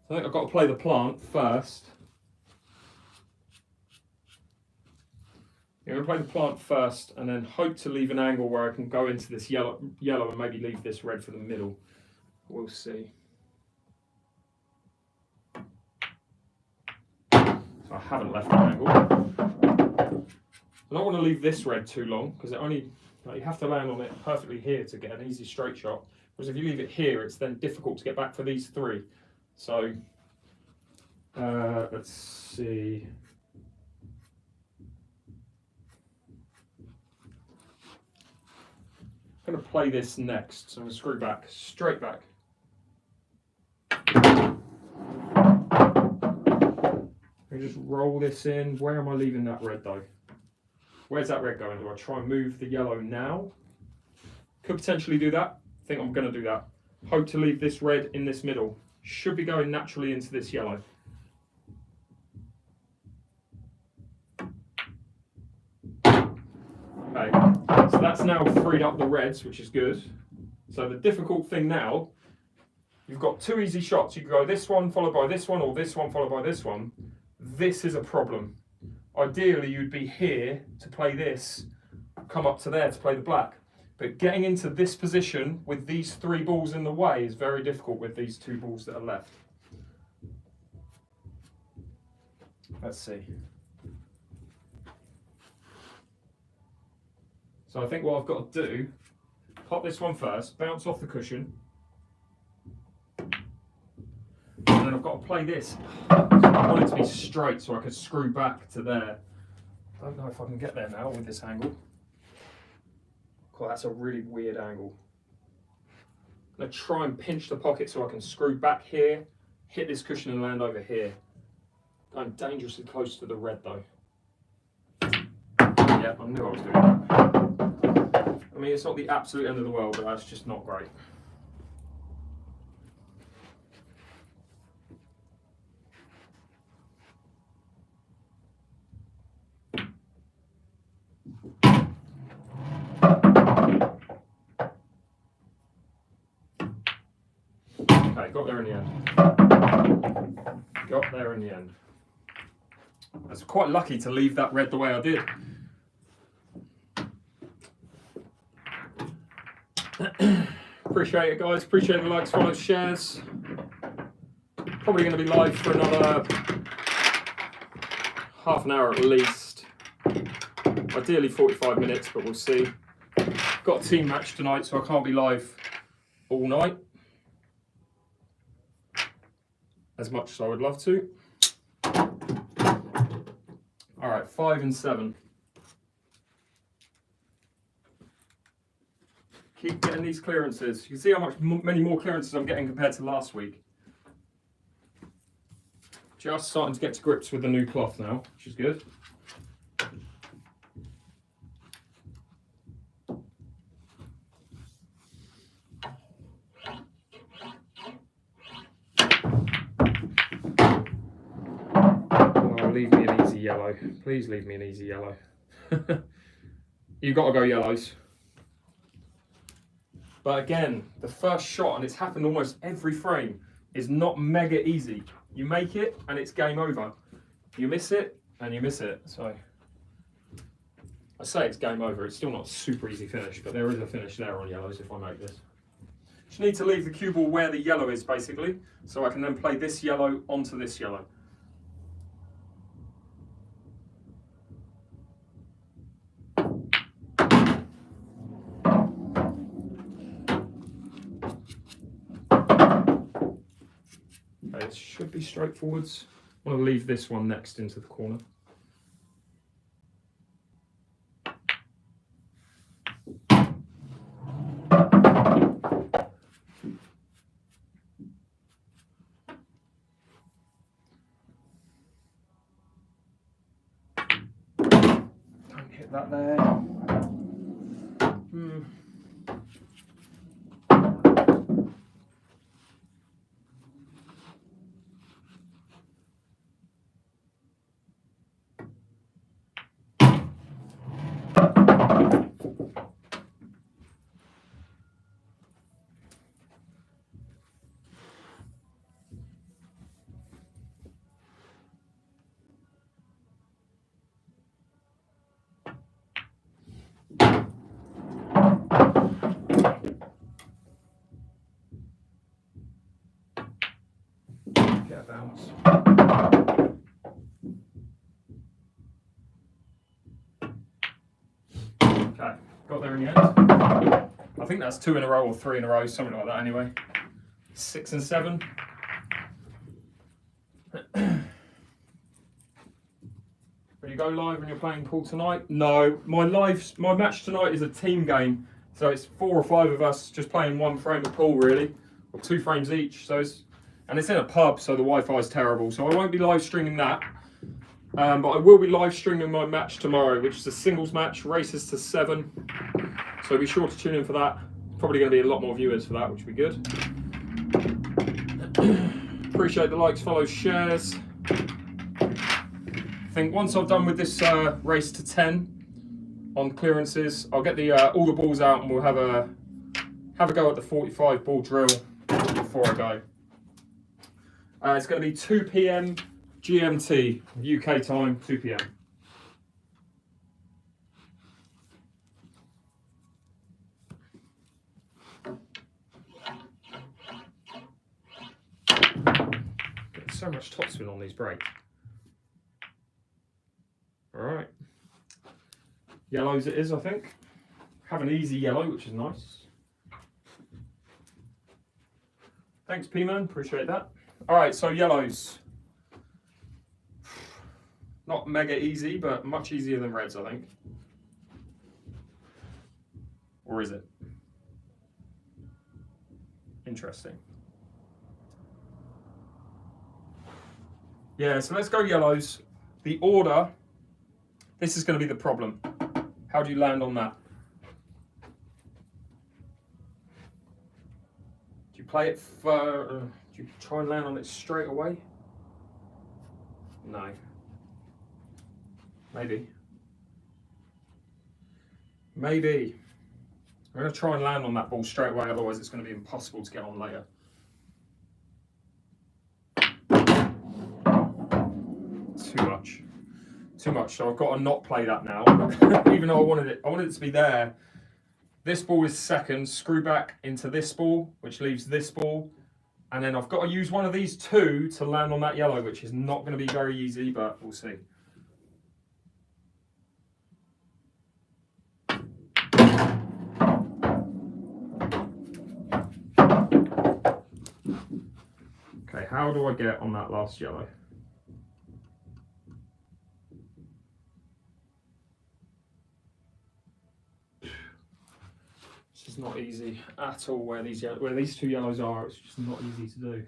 I think I've got to play the plant first. I'm going to play the plant first and then hope to leave an angle where I can go into this yellow and maybe leave this red for the middle. We'll see. So I haven't left an angle. I don't want to leave this red too long because it only, you have to land on it perfectly here to get an easy straight shot. Whereas if you leave it here, it's then difficult to get back for these 3. So let's see. I'm going to play this next, so I'm going to screw back, straight back. Let me just roll this in. Where am I leaving that red though? Where's that red going? Do I try and move the yellow now? Could potentially do that. I think I'm going to do that. Hope to leave this red in this middle. Should be going naturally into this yellow. Okay, so that's now freed up the reds, which is good. So the difficult thing now, you've got 2 easy shots. You can go this one followed by this one, or this one followed by this one. This is a problem. Ideally, you'd be here to play this, come up to there to play the black. But getting into this position with these 3 balls in the way is very difficult with these 2 balls that are left. Let's see. So I think what I've got to do, pop this one first, bounce off the cushion. And then I've got to play this. So I want it to be straight so I can screw back to there. I don't know if I can get there now with this angle. God, that's a really weird angle. I'm going to try and pinch the pocket so I can screw back here, hit this cushion and land over here. I'm dangerously close to the red though. Yeah, I knew I was doing that. I mean, it's not the absolute end of the world, but that's just not great. Okay, got there in the end. Got there in the end. I was quite lucky to leave that red the way I did. Appreciate it, guys. Appreciate the likes, follows, shares. Probably going to be live for another half an hour at least. Ideally 45 minutes, but we'll see. Got a team match tonight, so I can't be live all night as much as I would love to. All right, 5 and 7. Keep getting these clearances. You can see how many more clearances I'm getting compared to last week. Just starting to get to grips with the new cloth now, which is good. leave me an easy yellow. Please leave me an easy yellow. You've got to go yellows. But again, the first shot, and it's happened almost every frame, is not mega easy. You make it and it's game over. You miss it and you miss it. So I say it's game over. It's still not a super easy finish, but there is a finish there on yellows if I make this. Just need to leave the cue ball where the yellow is basically, so I can then play this yellow onto this yellow. It should be straightforwards. I want to leave this one next into the corner. Don't hit that there. Get a bounce. Okay, got there in the end. I think that's 2 in a row or 3 in a row, something like that anyway. 6 and 7. Ready to go live when you're playing pool tonight? No, my match tonight is a team game. So it's 4 or 5 of us just playing 1 frame of pool really, or 2 frames each. So it's in a pub, so the Wi-Fi is terrible. So I won't be live streaming that. But I will be live streaming my match tomorrow, which is a singles match, races to 7. So be sure to tune in for that. Probably going to be a lot more viewers for that, which will be good. Appreciate the likes, follows, shares. I think once I've done with this race to 10 on clearances, I'll get all the balls out and we'll have a go at the 45 ball drill before I go. It's going to be 2 p.m. GMT, UK time, 2 p.m. Getting so much topspin on these brakes. All right. Yellows it is, I think. Have an easy yellow, which is nice. Thanks, P-Man, appreciate that. All right, so yellows. Not mega easy, but much easier than reds, I think. Or is it? Interesting. Yeah, so let's go yellows. The order, this is going to be the problem. How do you land on that? Do you play it for... do you try and land on it straight away? No. Maybe. Maybe. I'm going to try and land on that ball straight away, otherwise it's going to be impossible to get on later. Too much. Too much, so I've got to not play that now. Even though I wanted it to be there. This ball is second, screw back into this ball, which leaves this ball. And then I've got to use one of these 2 to land on that yellow, which is not going to be very easy, but we'll see. Okay, how do I get on that last yellow? This is not easy at all where these 2 yellows are, it's just not easy to do.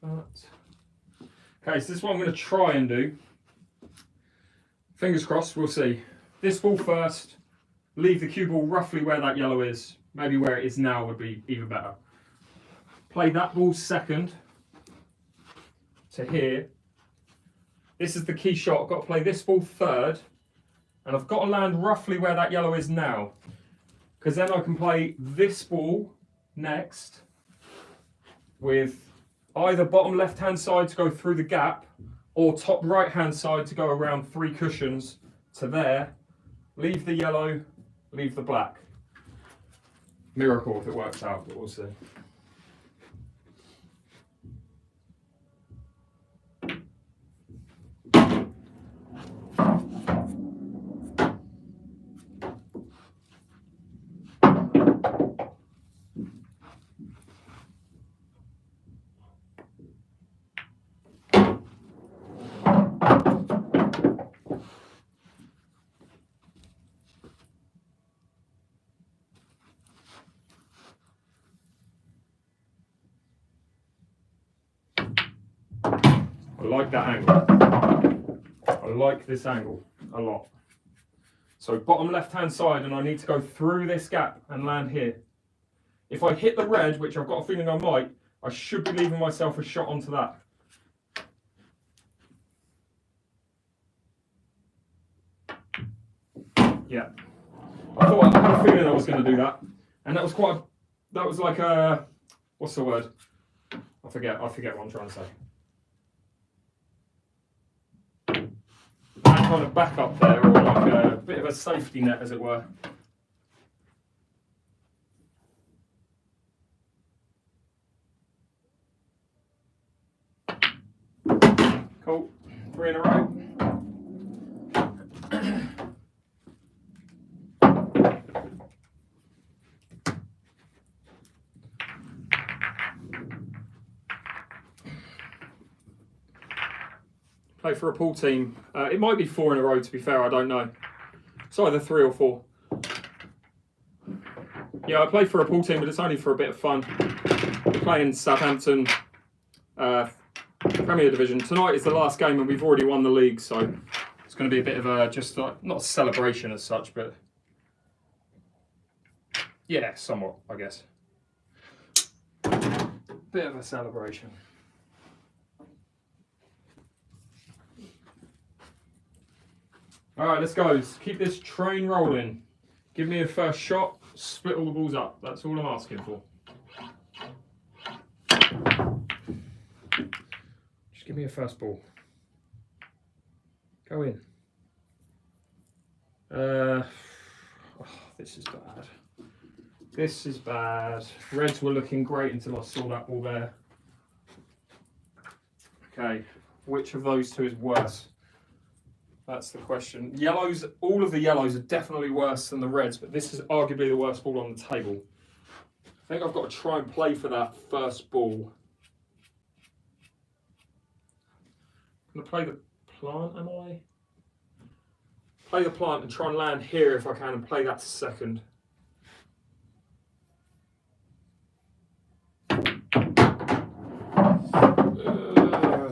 Okay, so this is what I'm going to try and do. Fingers crossed, we'll see. This ball first, leave the cue ball roughly where that yellow is, maybe where it is now would be even better. Play that ball second to here. This is the key shot. I've got to play this ball third, and I've got to land roughly where that yellow is now, because then I can play this ball next with either bottom left hand side to go through the gap or top right hand side to go around 3 cushions to there, leave the yellow, leave the black. Miracle if it works out, but we'll see. I like that angle. I like this angle a lot. So bottom left hand side, and I need to go through this gap and land here. If I hit the red, which I've got a feeling I might, I should be leaving myself a shot onto that. Yeah. I had a feeling I was going to do that. And that was that was like a, what's the word? I forget what I'm trying to say. That kind of backup there, or like a bit of a safety net, as it were. Cool. 3 in a row. Play for a pool team. It might be 4 in a row, to be fair, I don't know. It's either 3 or 4. Yeah, I play for a pool team, but it's only for a bit of fun. We're playing Southampton Premier Division. Tonight is the last game, and we've already won the league, so it's going to be a bit of a, just like, not a celebration as such, but yeah, somewhat, I guess. Bit of a celebration. All right, let's go. Let's keep this train rolling. Give me a first shot, split all the balls up. That's all I'm asking for. Just give me a first ball. Go in. Oh, this is bad. This is bad. Reds were looking great until I saw that ball there. Okay, which of those two is worse? That's the question. Yellows, all of the yellows are definitely worse than the reds, but this is arguably the worst ball on the table. I think I've got to try and play for that first ball. I'm going to play the plant, am I? Play the plant and try and land here if I can, and play that second. I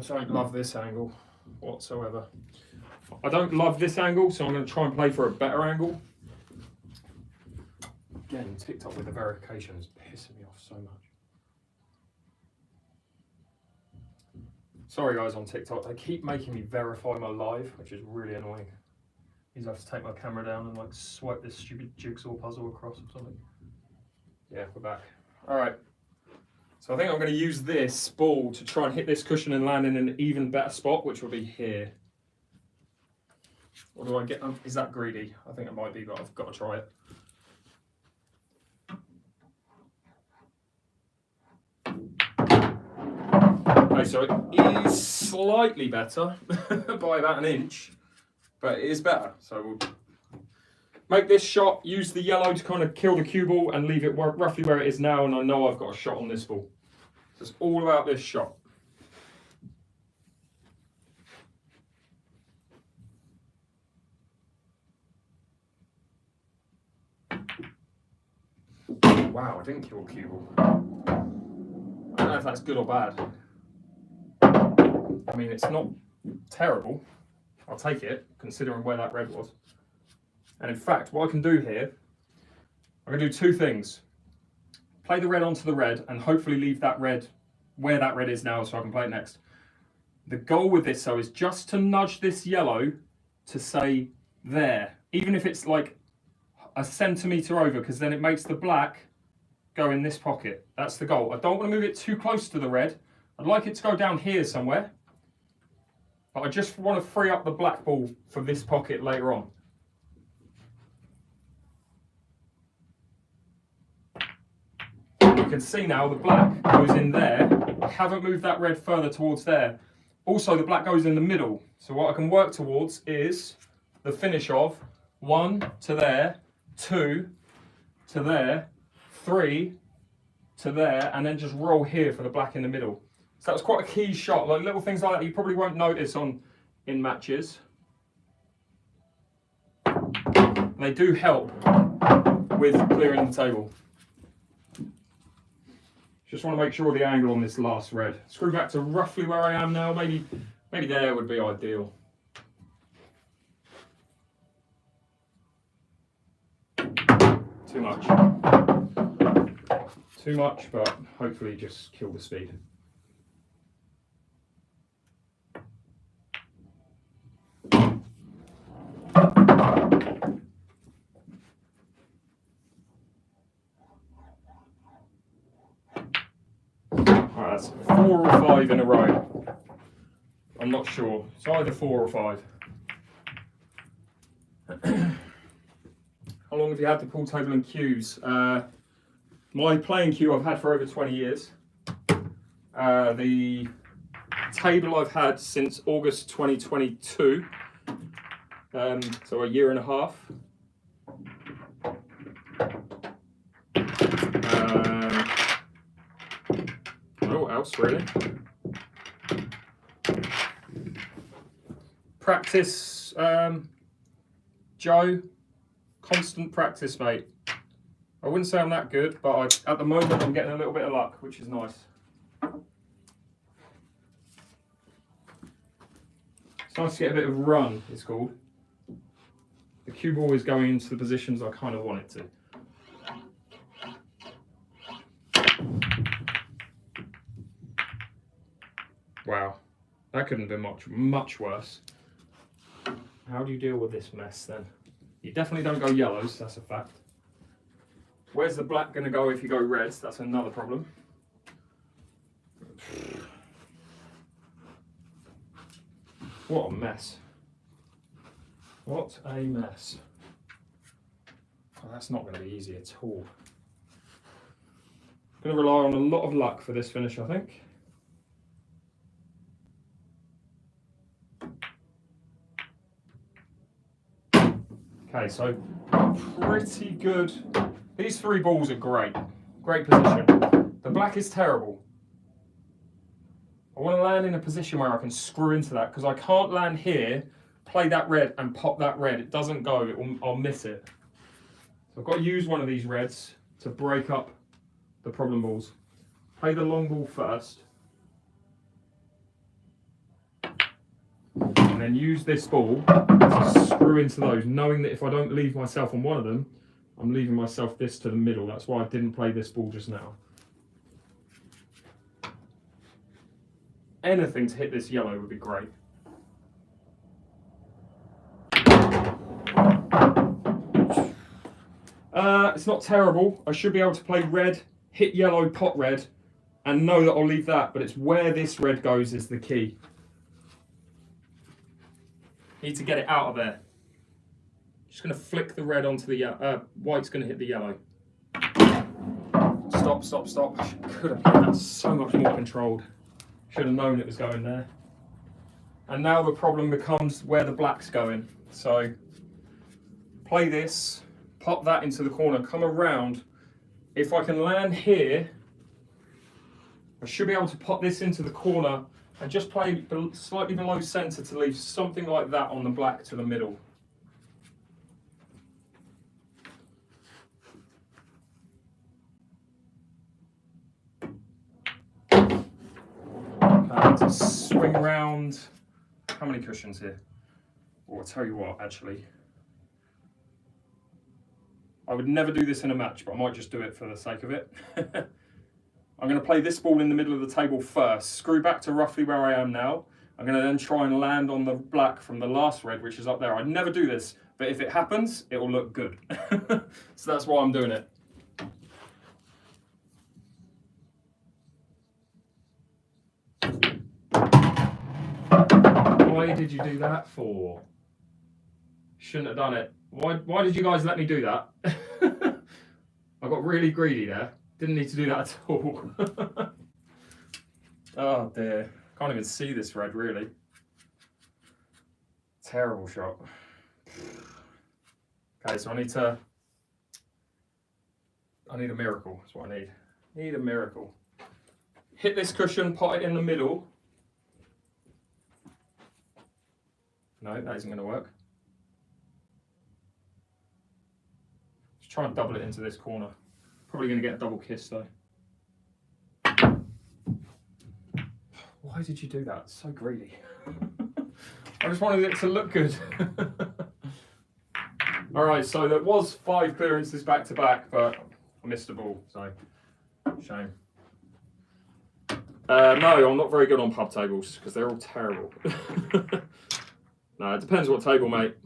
don't love this angle whatsoever. I don't love this angle, so I'm going to try and play for a better angle. Again, TikTok with the verification is pissing me off so much. Sorry guys on TikTok, they keep making me verify my live, which is really annoying. Means I have to take my camera down and like swipe this stupid jigsaw puzzle across or something. Yeah, we're back. Alright. So I think I'm going to use this ball to try and hit this cushion and land in an even better spot, which will be here. Or do I get, is that greedy? I think it might be, but I've got to try it. Okay, so it is slightly better by about an inch, but it is better. So we'll make this shot, use the yellow to kind of kill the cue ball and leave it roughly where it is now, and I know I've got a shot on this ball. So it's all about this shot. Wow, I didn't kill a cue ball. I don't know if that's good or bad. I mean, it's not terrible. I'll take it, considering where that red was. And in fact, what I can do here, I can do 2 things. play the red onto the red, and hopefully leave that red where that red is now so I can play it next. The goal with this, though, is just to nudge this yellow to say there, even if it's like a centimetre over, because then it makes the black go in this pocket. That's the goal. I don't want to move it too close to the red. I'd like it to go down here somewhere, but I just want to free up the black ball for this pocket later on. You can see now the black goes in there. I haven't moved that red further towards there. Also, the black goes in the middle. So what I can work towards is the finish of 1 to there, 2 to there, 3 to there, and then just roll here for the black in the middle. So that was quite a key shot. Like little things like that you probably won't notice in matches. They do help with clearing the table. Just want to make sure the angle on this last red. Screw back to roughly where I am now. Maybe there would be ideal. Too much. Too much, but hopefully just kill the speed. Alright, that's 4 or 5 in a row. I'm not sure. It's either 4 or 5. How long have you had the pool table and cues? My playing cue I've had for over 20 years. The table I've had since August 2022, so a year and a half. What else really? Practice, Joe. Constant practice, mate. I wouldn't say I'm that good, but at the moment I'm getting a little bit of luck, which is nice. It's nice to get a bit of run, it's called. The cue ball is going into the positions I kind of want it to. Wow, that couldn't have been much worse. How do you deal with this mess then? You definitely don't go yellows, that's a fact. Where's the black going to go if you go reds? That's another problem. What a mess. What a mess. Oh, that's not going to be easy at all. Going to rely on a lot of luck for this finish, I think. Okay, so pretty good. These 3 balls are great. Great position. The black is terrible. I want to land in a position where I can screw into that, because I can't land here, play that red and pop that red. It doesn't go. I'll miss it. So I've got to use one of these reds to break up the problem balls. Play the long ball first. And then use this ball to screw into those, knowing that if I don't leave myself on one of them, I'm leaving myself this to the middle. That's why I didn't play this ball just now. Anything to hit this yellow would be great. It's not terrible. I should be able to play red, hit yellow, pot red, and know that I'll leave that, but it's where this red goes is the key. Need to get it out of there. Just going to flick the red onto the white's going to hit the yellow. Stop, stop, stop. Could have played that so much more controlled. Should have known it was going there. And now the problem becomes where the black's going. So play this, pop that into the corner, come around. If I can land here, I should be able to pop this into the corner and just play slightly below centre to leave something like that on the black to the middle. To swing around. How many cushions here? Oh, I'll tell you what, actually. I would never do this in a match, but I might just do it for the sake of it. I'm going to play this ball in the middle of the table first, screw back to roughly where I am now. I'm going to then try and land on the black from the last red, which is up there. I'd never do this, but if it happens, it will look good. So that's why I'm doing it. Why did you do that for? Shouldn't have done it. Why did you guys let me do that? I got really greedy there. Didn't need to do that at all. Oh dear. Can't even see this red really. Terrible shot. Okay, so I need a miracle. That's what I need. Need a miracle. Hit this cushion, pot it in the middle. No, that isn't going to work. Just try and double it into this corner. Probably going to get a double kiss though. Why did you do that? It's so greedy. I just wanted it to look good. All right, so there was 5 clearances back to back, but I missed the ball, so shame. No, I'm not very good on pub tables because they're all terrible. No, it depends what table, mate.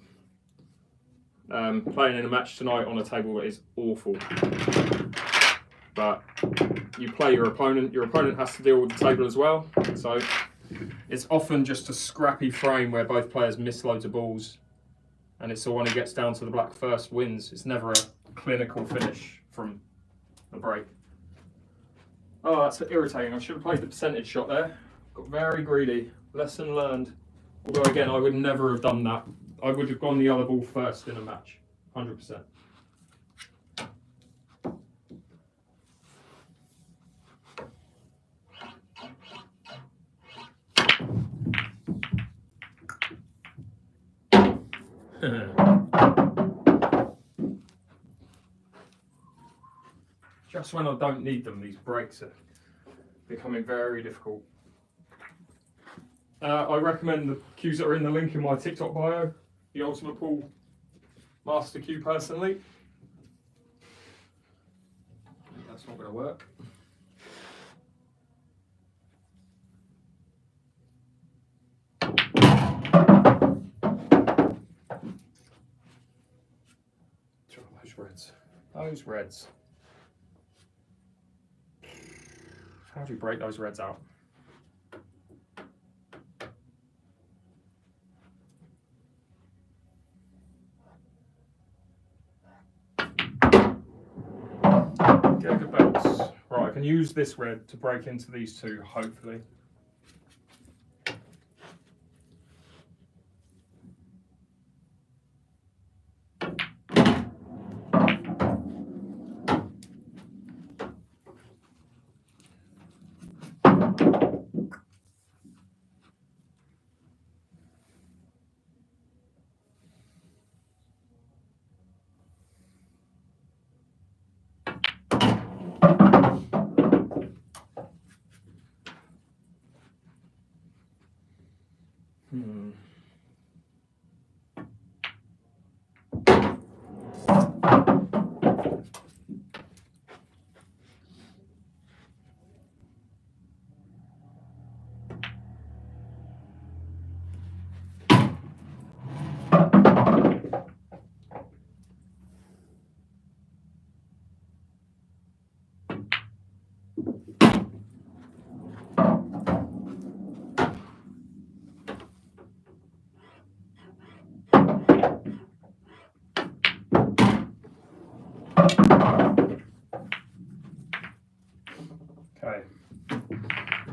Playing in a match tonight on a table that is awful. But you play your opponent has to deal with the table as well. So it's often just a scrappy frame where both players miss loads of balls. And it's the one who gets down to the black first wins. It's never a clinical finish from the break. Oh, that's irritating. I should have played the percentage shot there. Got very greedy. Lesson learned. Although again, I would never have done that. I would have gone the other ball first in a match. 100%. Just when I don't need them, these breaks are becoming very difficult. I recommend the cues that are in the link in my TikTok bio, the Ultimate Pool Master Cue personally. That's not going to work. Those reds. Those reds. How do you break those reds out? Get good belts. Right, I can use this red to break into these two, hopefully.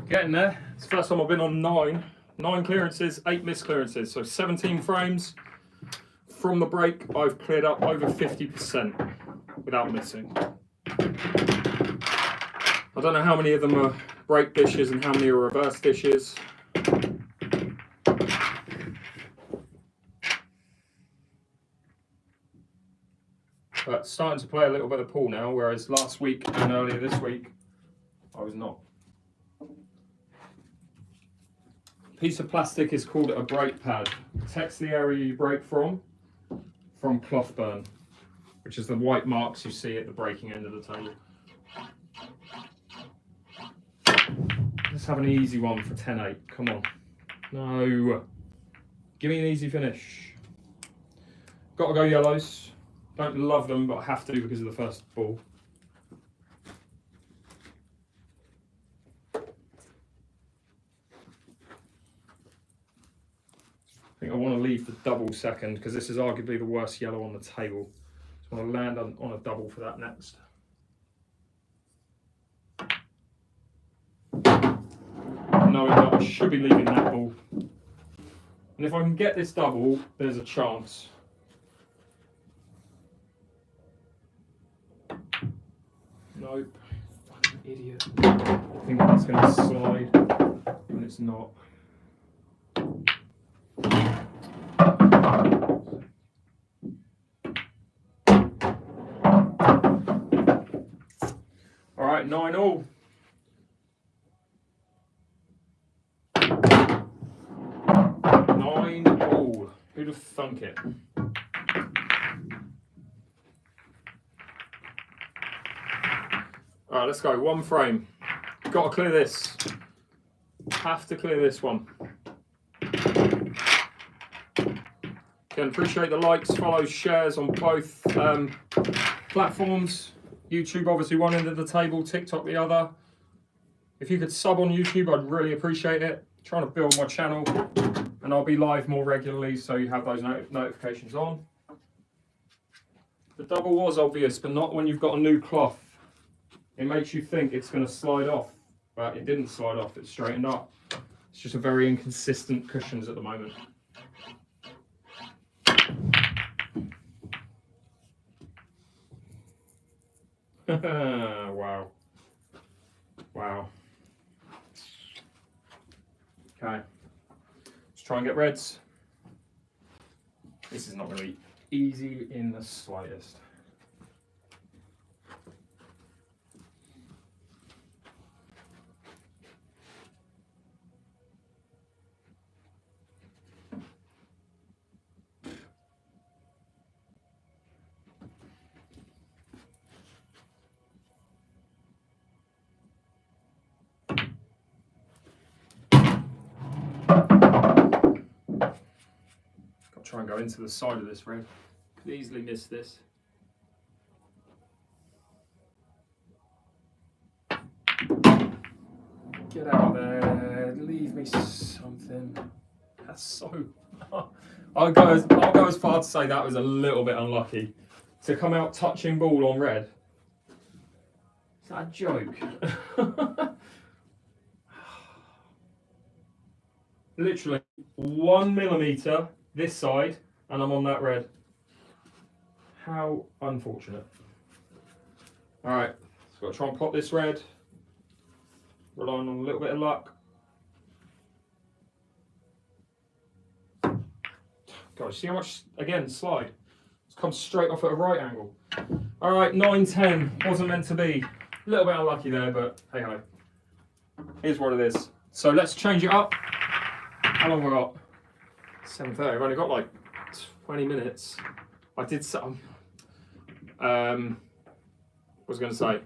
Getting there. It's the first time I've been on 9 clearances, 8 missed clearances, so 17 frames. From the break, I've cleared up over 50% without missing. I don't know how many of them are break dishes and how many are reverse dishes. But starting to play a little bit of pool now, whereas last week and earlier this week, I was not. Piece of plastic is called a break pad. Protects the area you break from cloth burn. which is the white marks you see at the breaking end of the table. Let's have an easy one for 10-8. Come on. No. Give me an easy finish. Got to go yellows. Don't love them, but I have to because of the first ball. I think I want to leave the double second because this is arguably the worst yellow on the table. Just want to land on a double for that next. Knowing that I should be leaving that ball. And if I can get this double, there's a chance. Nope. Fucking idiot. I think that's going to slide, and it's not. All right, 9-all. 9-all. Who'd have thunk it? All right, let's go. One frame. Got to clear this. Have to clear this one. Again, appreciate the likes, follows, shares on both platforms. YouTube, obviously, one end of the table, TikTok the other. If you could sub on YouTube, I'd really appreciate it. I'm trying to build my channel, and I'll be live more regularly, so you have those notifications on. The double was obvious, but not when you've got a new cloth. It makes you think it's going to slide off, but it didn't slide off, it straightened up. It's just a very inconsistent cushions at the moment. Wow. Wow. Okay. Let's try and get reds. This is not going to be easy in the slightest. Try and go into the side of this red. Could easily miss this. Get out there, leave me something. That's so... I'll go as far to say that was a little bit unlucky. To come out touching ball on red. Is that a joke? Literally 1 millimetre this side, and I'm on that red. How unfortunate. All right, so got to try and pop this red. Relying on a little bit of luck. Guys, see how much, again, slide. It's come straight off at a right angle. All right, 9-10, wasn't meant to be. A little bit unlucky there, but hey ho. Here's what it is. So let's change it up. How long have I got? 7:30. I've only got like 20 minutes. I did some. Was going to say.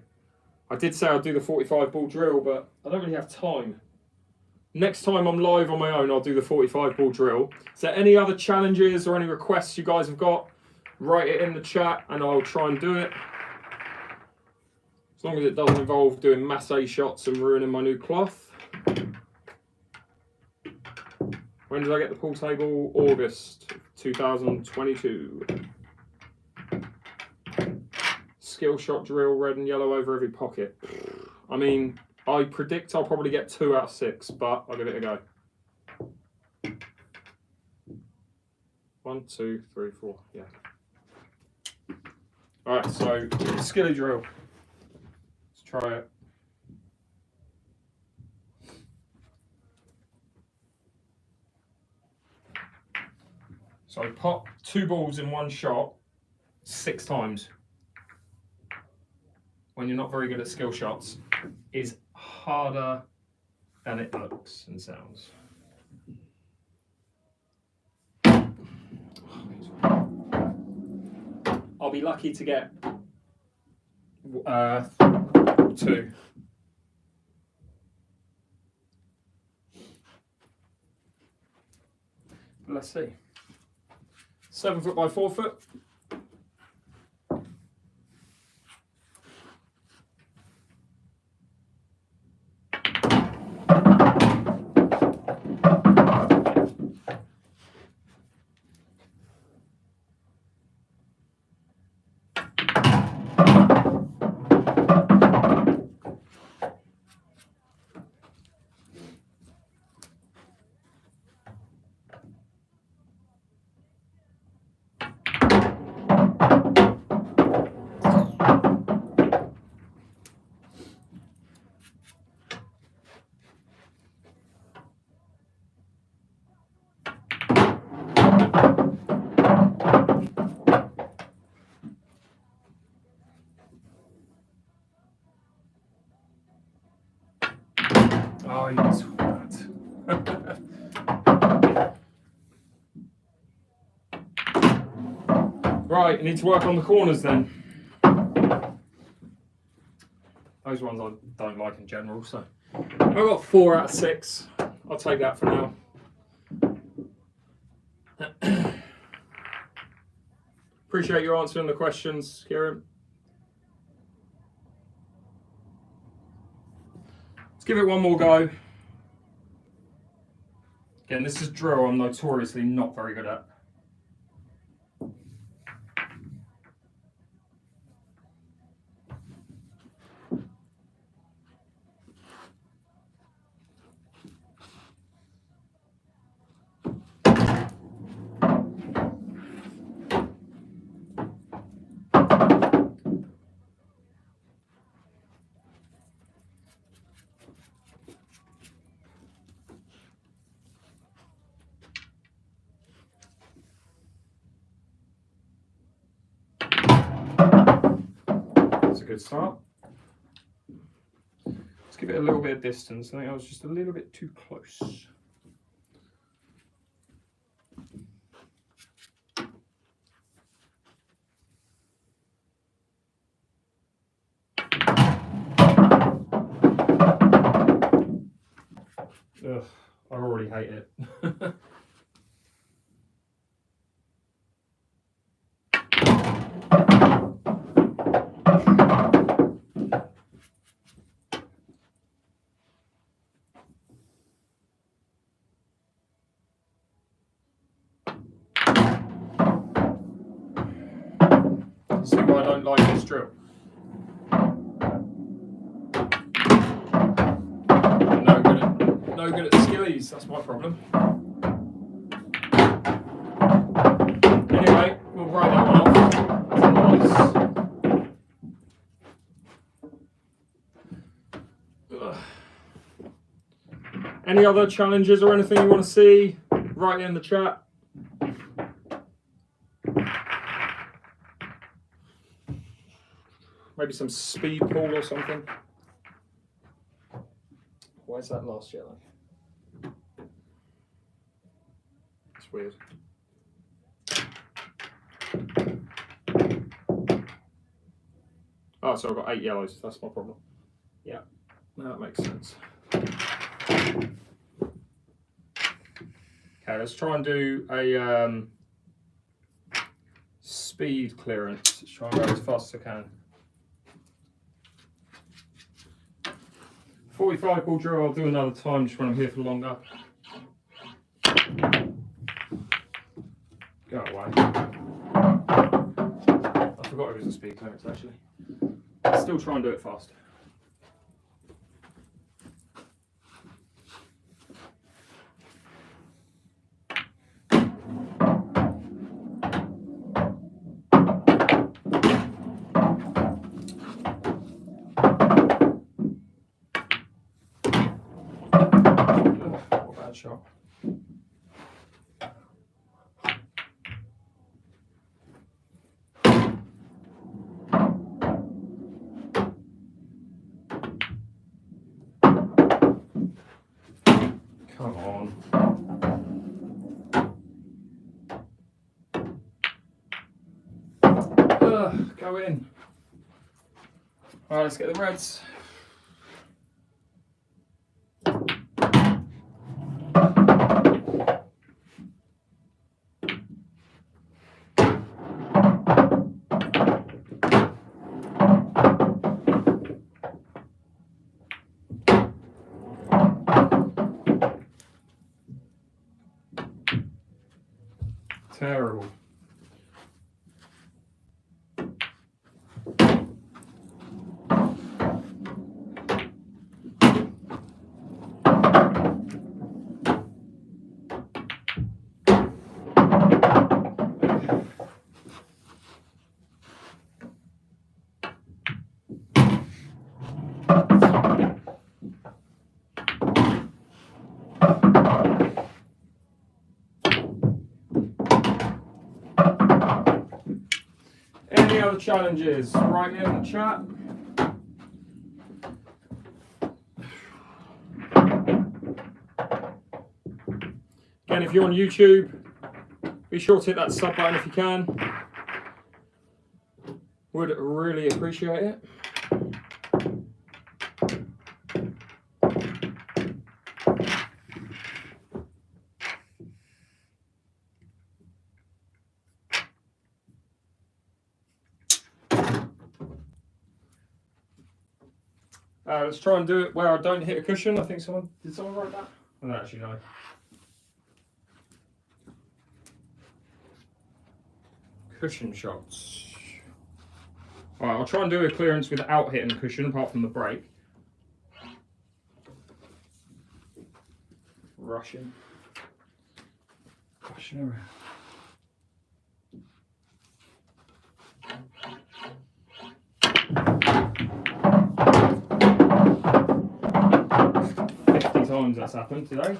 I did say I'd do the 45 ball drill, but I don't really have time. Next time I'm live on my own, I'll do the 45 ball drill. Is there any other challenges or any requests you guys have got? Write it in the chat and I'll try and do it. As long as it doesn't involve doing masse shots and ruining my new cloth. When did I get the pool table? August 2022. Skill shot drill, red and yellow over every pocket. I mean, I predict I'll probably get 2 out of 6, but I'll give it a go. 1, 2, 3, 4, yeah. All right, so skilly drill. Let's try it. So I pop 2 balls in one shot 6 times. When you're not very good at skill shots, is harder than it looks and sounds. I'll be lucky to get 2. Let's see. 7 foot by 4 foot. Oh, yes. Right, I need to work on the corners then. Those ones I don't like in general, so I got 4 out of 6. I'll take that for now. Appreciate you answering the questions, Kieran. Let's give it one more go. Again, this is drill I'm notoriously not very good at. That's a good start. Let's give it a little bit of distance. I think I was just a little bit too close. Ugh, I already hate it. See why I don't like this drill? No good at skillies, that's my problem. Anyway, we'll write that one off. Any other challenges or anything you want to see? Write it in the chat. Maybe some speed pull or something. Where's that last yellow? It's weird. Oh, so I've got 8 yellows. That's my problem. Yeah, that makes sense. Okay, let's try and do a speed clearance. Let's try and go as fast as I can. 45 ball drill, I'll do another time just when I'm here for longer. Go away. I forgot it was a speed clearance actually. Still try and do it fast. Shot. Come on. Go in. All right, let's get the reds. Terrible. Any other challenges? Write in the chat. Again, if you're on YouTube, be sure to hit that sub button if you can. Would really appreciate it. Let's try and do it where I don't hit a cushion. I think did someone write that? I don't actually know. Cushion shots. Alright, I'll try and do a clearance without hitting the cushion, apart from the break. Rushing around. Times that's happened today.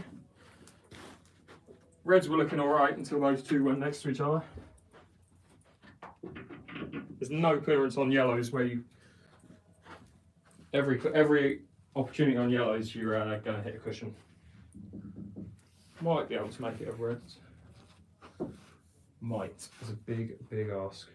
Reds were looking alright until those two went next to each other. There's no clearance on yellows where you every opportunity on yellows you're going to hit a cushion. Might be able to make it of reds. Might is a big ask.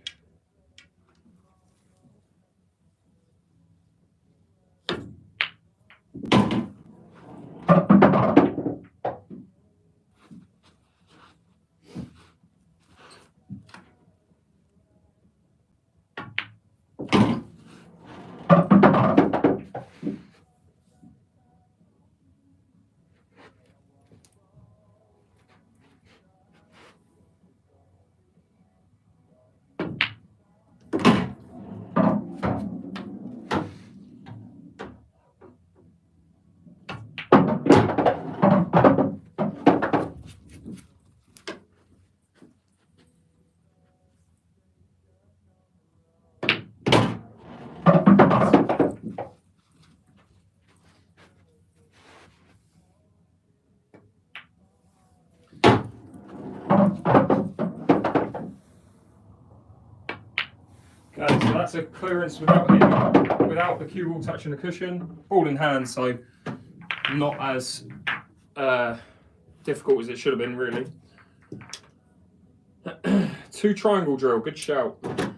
Okay, so that's a clearance without the cue ball touching the cushion. Ball in hand, so not as difficult as it should have been, really. 2 triangle drill, good shout. I'm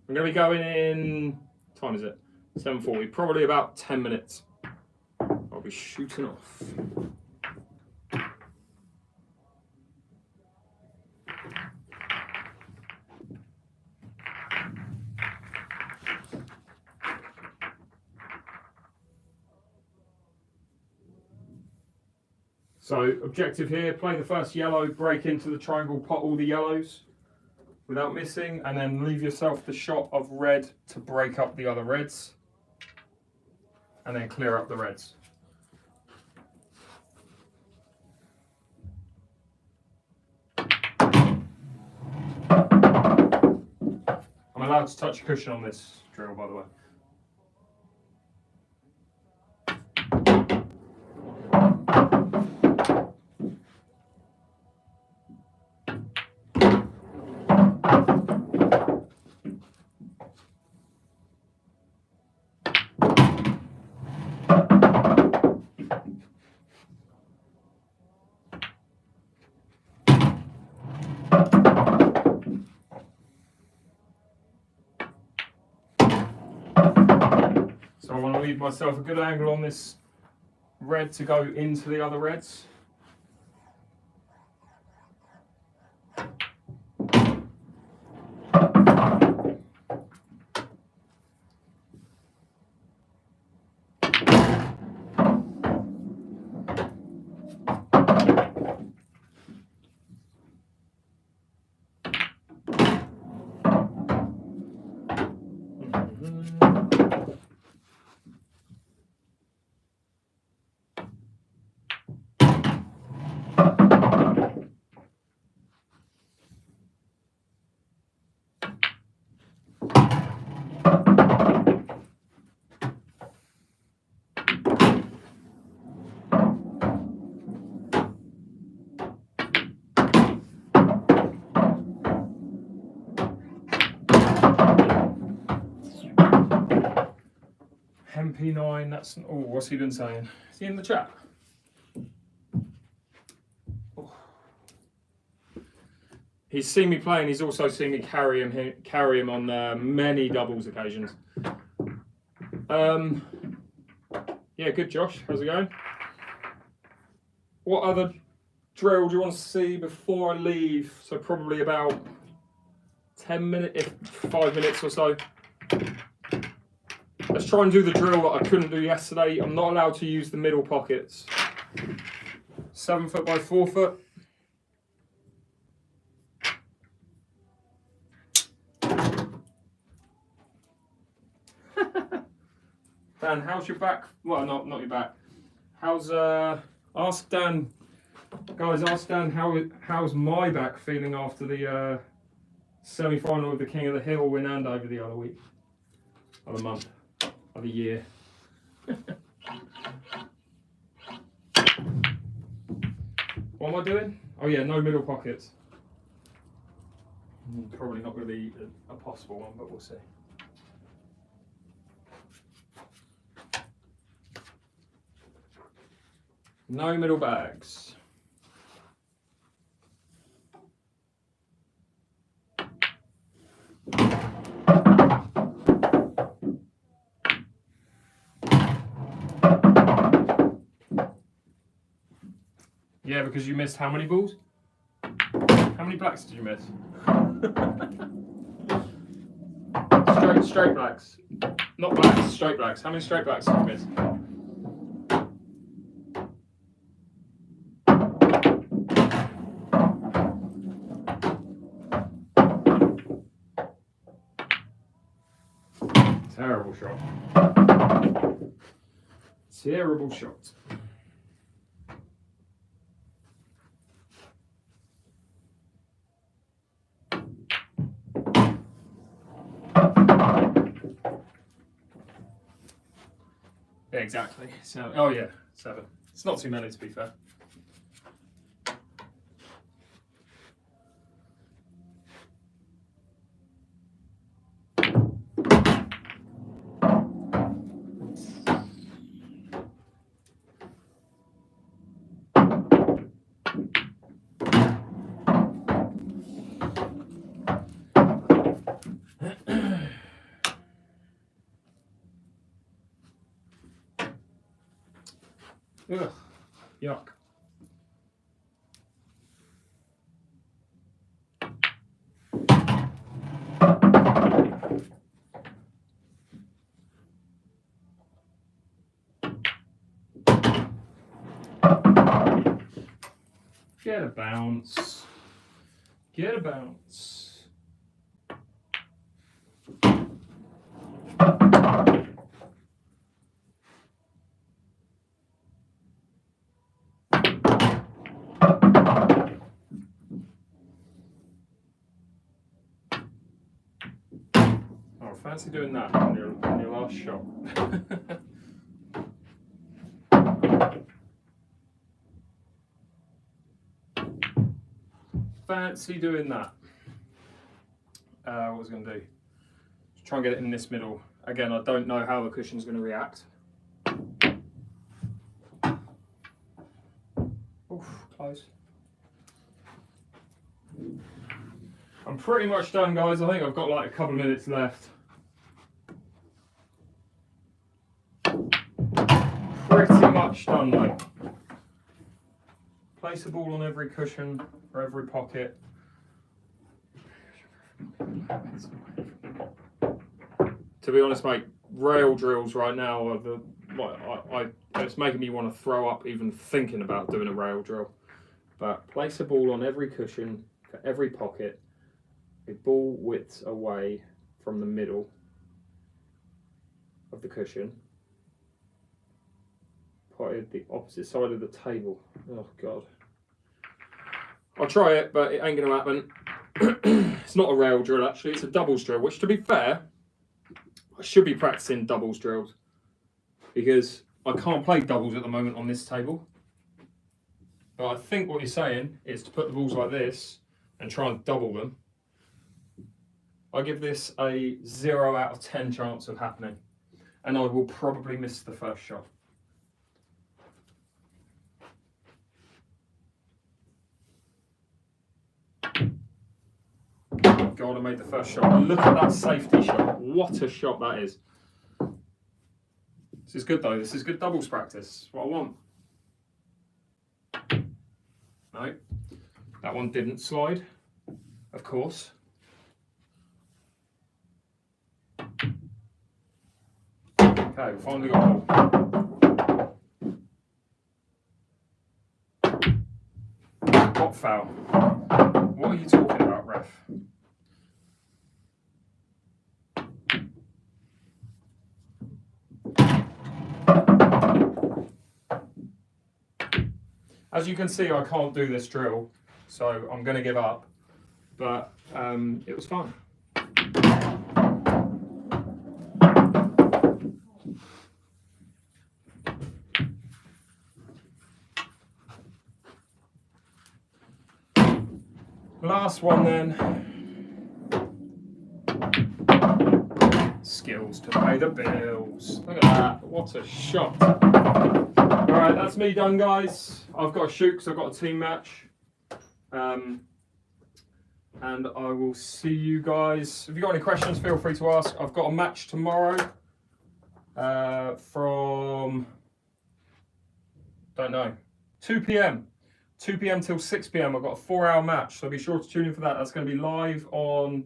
going to be going in, what time is it? 7:40, probably about 10 minutes. I'll be shooting off. So objective here, play the first yellow, break into the triangle, pot all the yellows without missing, and then leave yourself the shot of red to break up the other reds, and then clear up the reds. I'm allowed to touch a cushion on this drill, by the way. leave myself a good angle on this red to go into the other reds. MP9, that's... Oh, what's he been saying? Is he in the chat? Oh. He's seen me play and he's also seen me carry him on many doubles occasions. Yeah, good, Josh. How's it going? What other drill do you want to see before I leave? So probably about 10 minutes, 5 minutes or so. Let's try and do the drill that I couldn't do yesterday. I'm not allowed to use the middle pockets. 7 foot by 4 foot. Dan, how's your back? Well, not your back. How's ask Dan, guys. Ask Dan how's my back feeling after the semi-final of the King of the Hill win and over the other week, other month, other year. What am I doing? Oh yeah, no middle pockets. Probably not going to be a possible one, but we'll see. No middle bags. Yeah, because you missed how many balls? How many blacks did you miss? Straight blacks. Not blacks, straight blacks. How many straight blacks did you miss? Terrible shot. Terrible shot. Yeah, exactly. So, oh yeah, 7. It's not too many to be fair. Ugh, yuck. Get a bounce. Get a bounce. Oh, fancy doing that on your last shot. Fancy doing that. What was I going to do? Just try and get it in this middle. Again, I don't know how the cushion's going to react. Oof, close. I'm pretty much done, guys. I think I've got like a couple of minutes left. much done, mate. Place a ball on every cushion or every pocket. To be honest, mate, rail drills right now are it's making me want to throw up even thinking about doing a rail drill. But place a ball on every cushion for every pocket, a ball width away from the middle of the cushion, potted the opposite side of the table. Oh God. I'll try it, but it ain't going to happen. It's not a rail drill, actually. It's a doubles drill, which, to be fair, I should be practicing doubles drills because I can't play doubles at the moment on this table. But I think what you're saying is to put the balls like this and try and double them. I give this a 0 out of 10 chance of happening. And I will probably miss the first shot. God, I made the first shot. Look at that safety shot. What a shot that is. This is good though. This is good doubles practice. That's what I want. No, that one didn't slide, of course. Okay, we finally got a ball. What foul? What are you talking about, ref? As you can see, I can't do this drill, so I'm going to give up, but it was fun. Last one then. Skills to pay the bills. Look at that, what a shot. Alright, that's me done, guys. I've got to shoot because I've got a team match. And I will see you guys. If you've got any questions, feel free to ask. I've got a match tomorrow from, don't know, 2 p.m. 2 p.m. till 6 p.m. I've got a 4-hour match, so be sure to tune in for that. That's going to be live on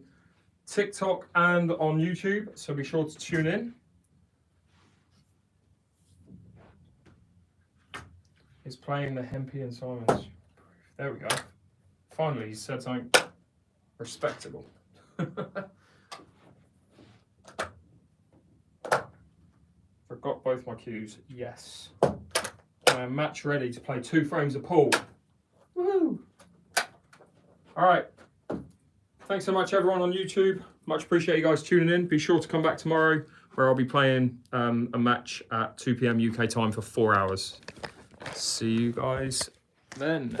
TikTok and on YouTube, so be sure to tune in. He's playing the Hempy and Simons. There we go. Finally, he said something respectable. Forgot both my cues. Yes. I am match ready to play 2 frames of pool. Woohoo! All right. Thanks so much, everyone on YouTube. Much appreciate you guys tuning in. Be sure to come back tomorrow where I'll be playing a match at 2 p.m. UK time for 4 hours. See you guys then.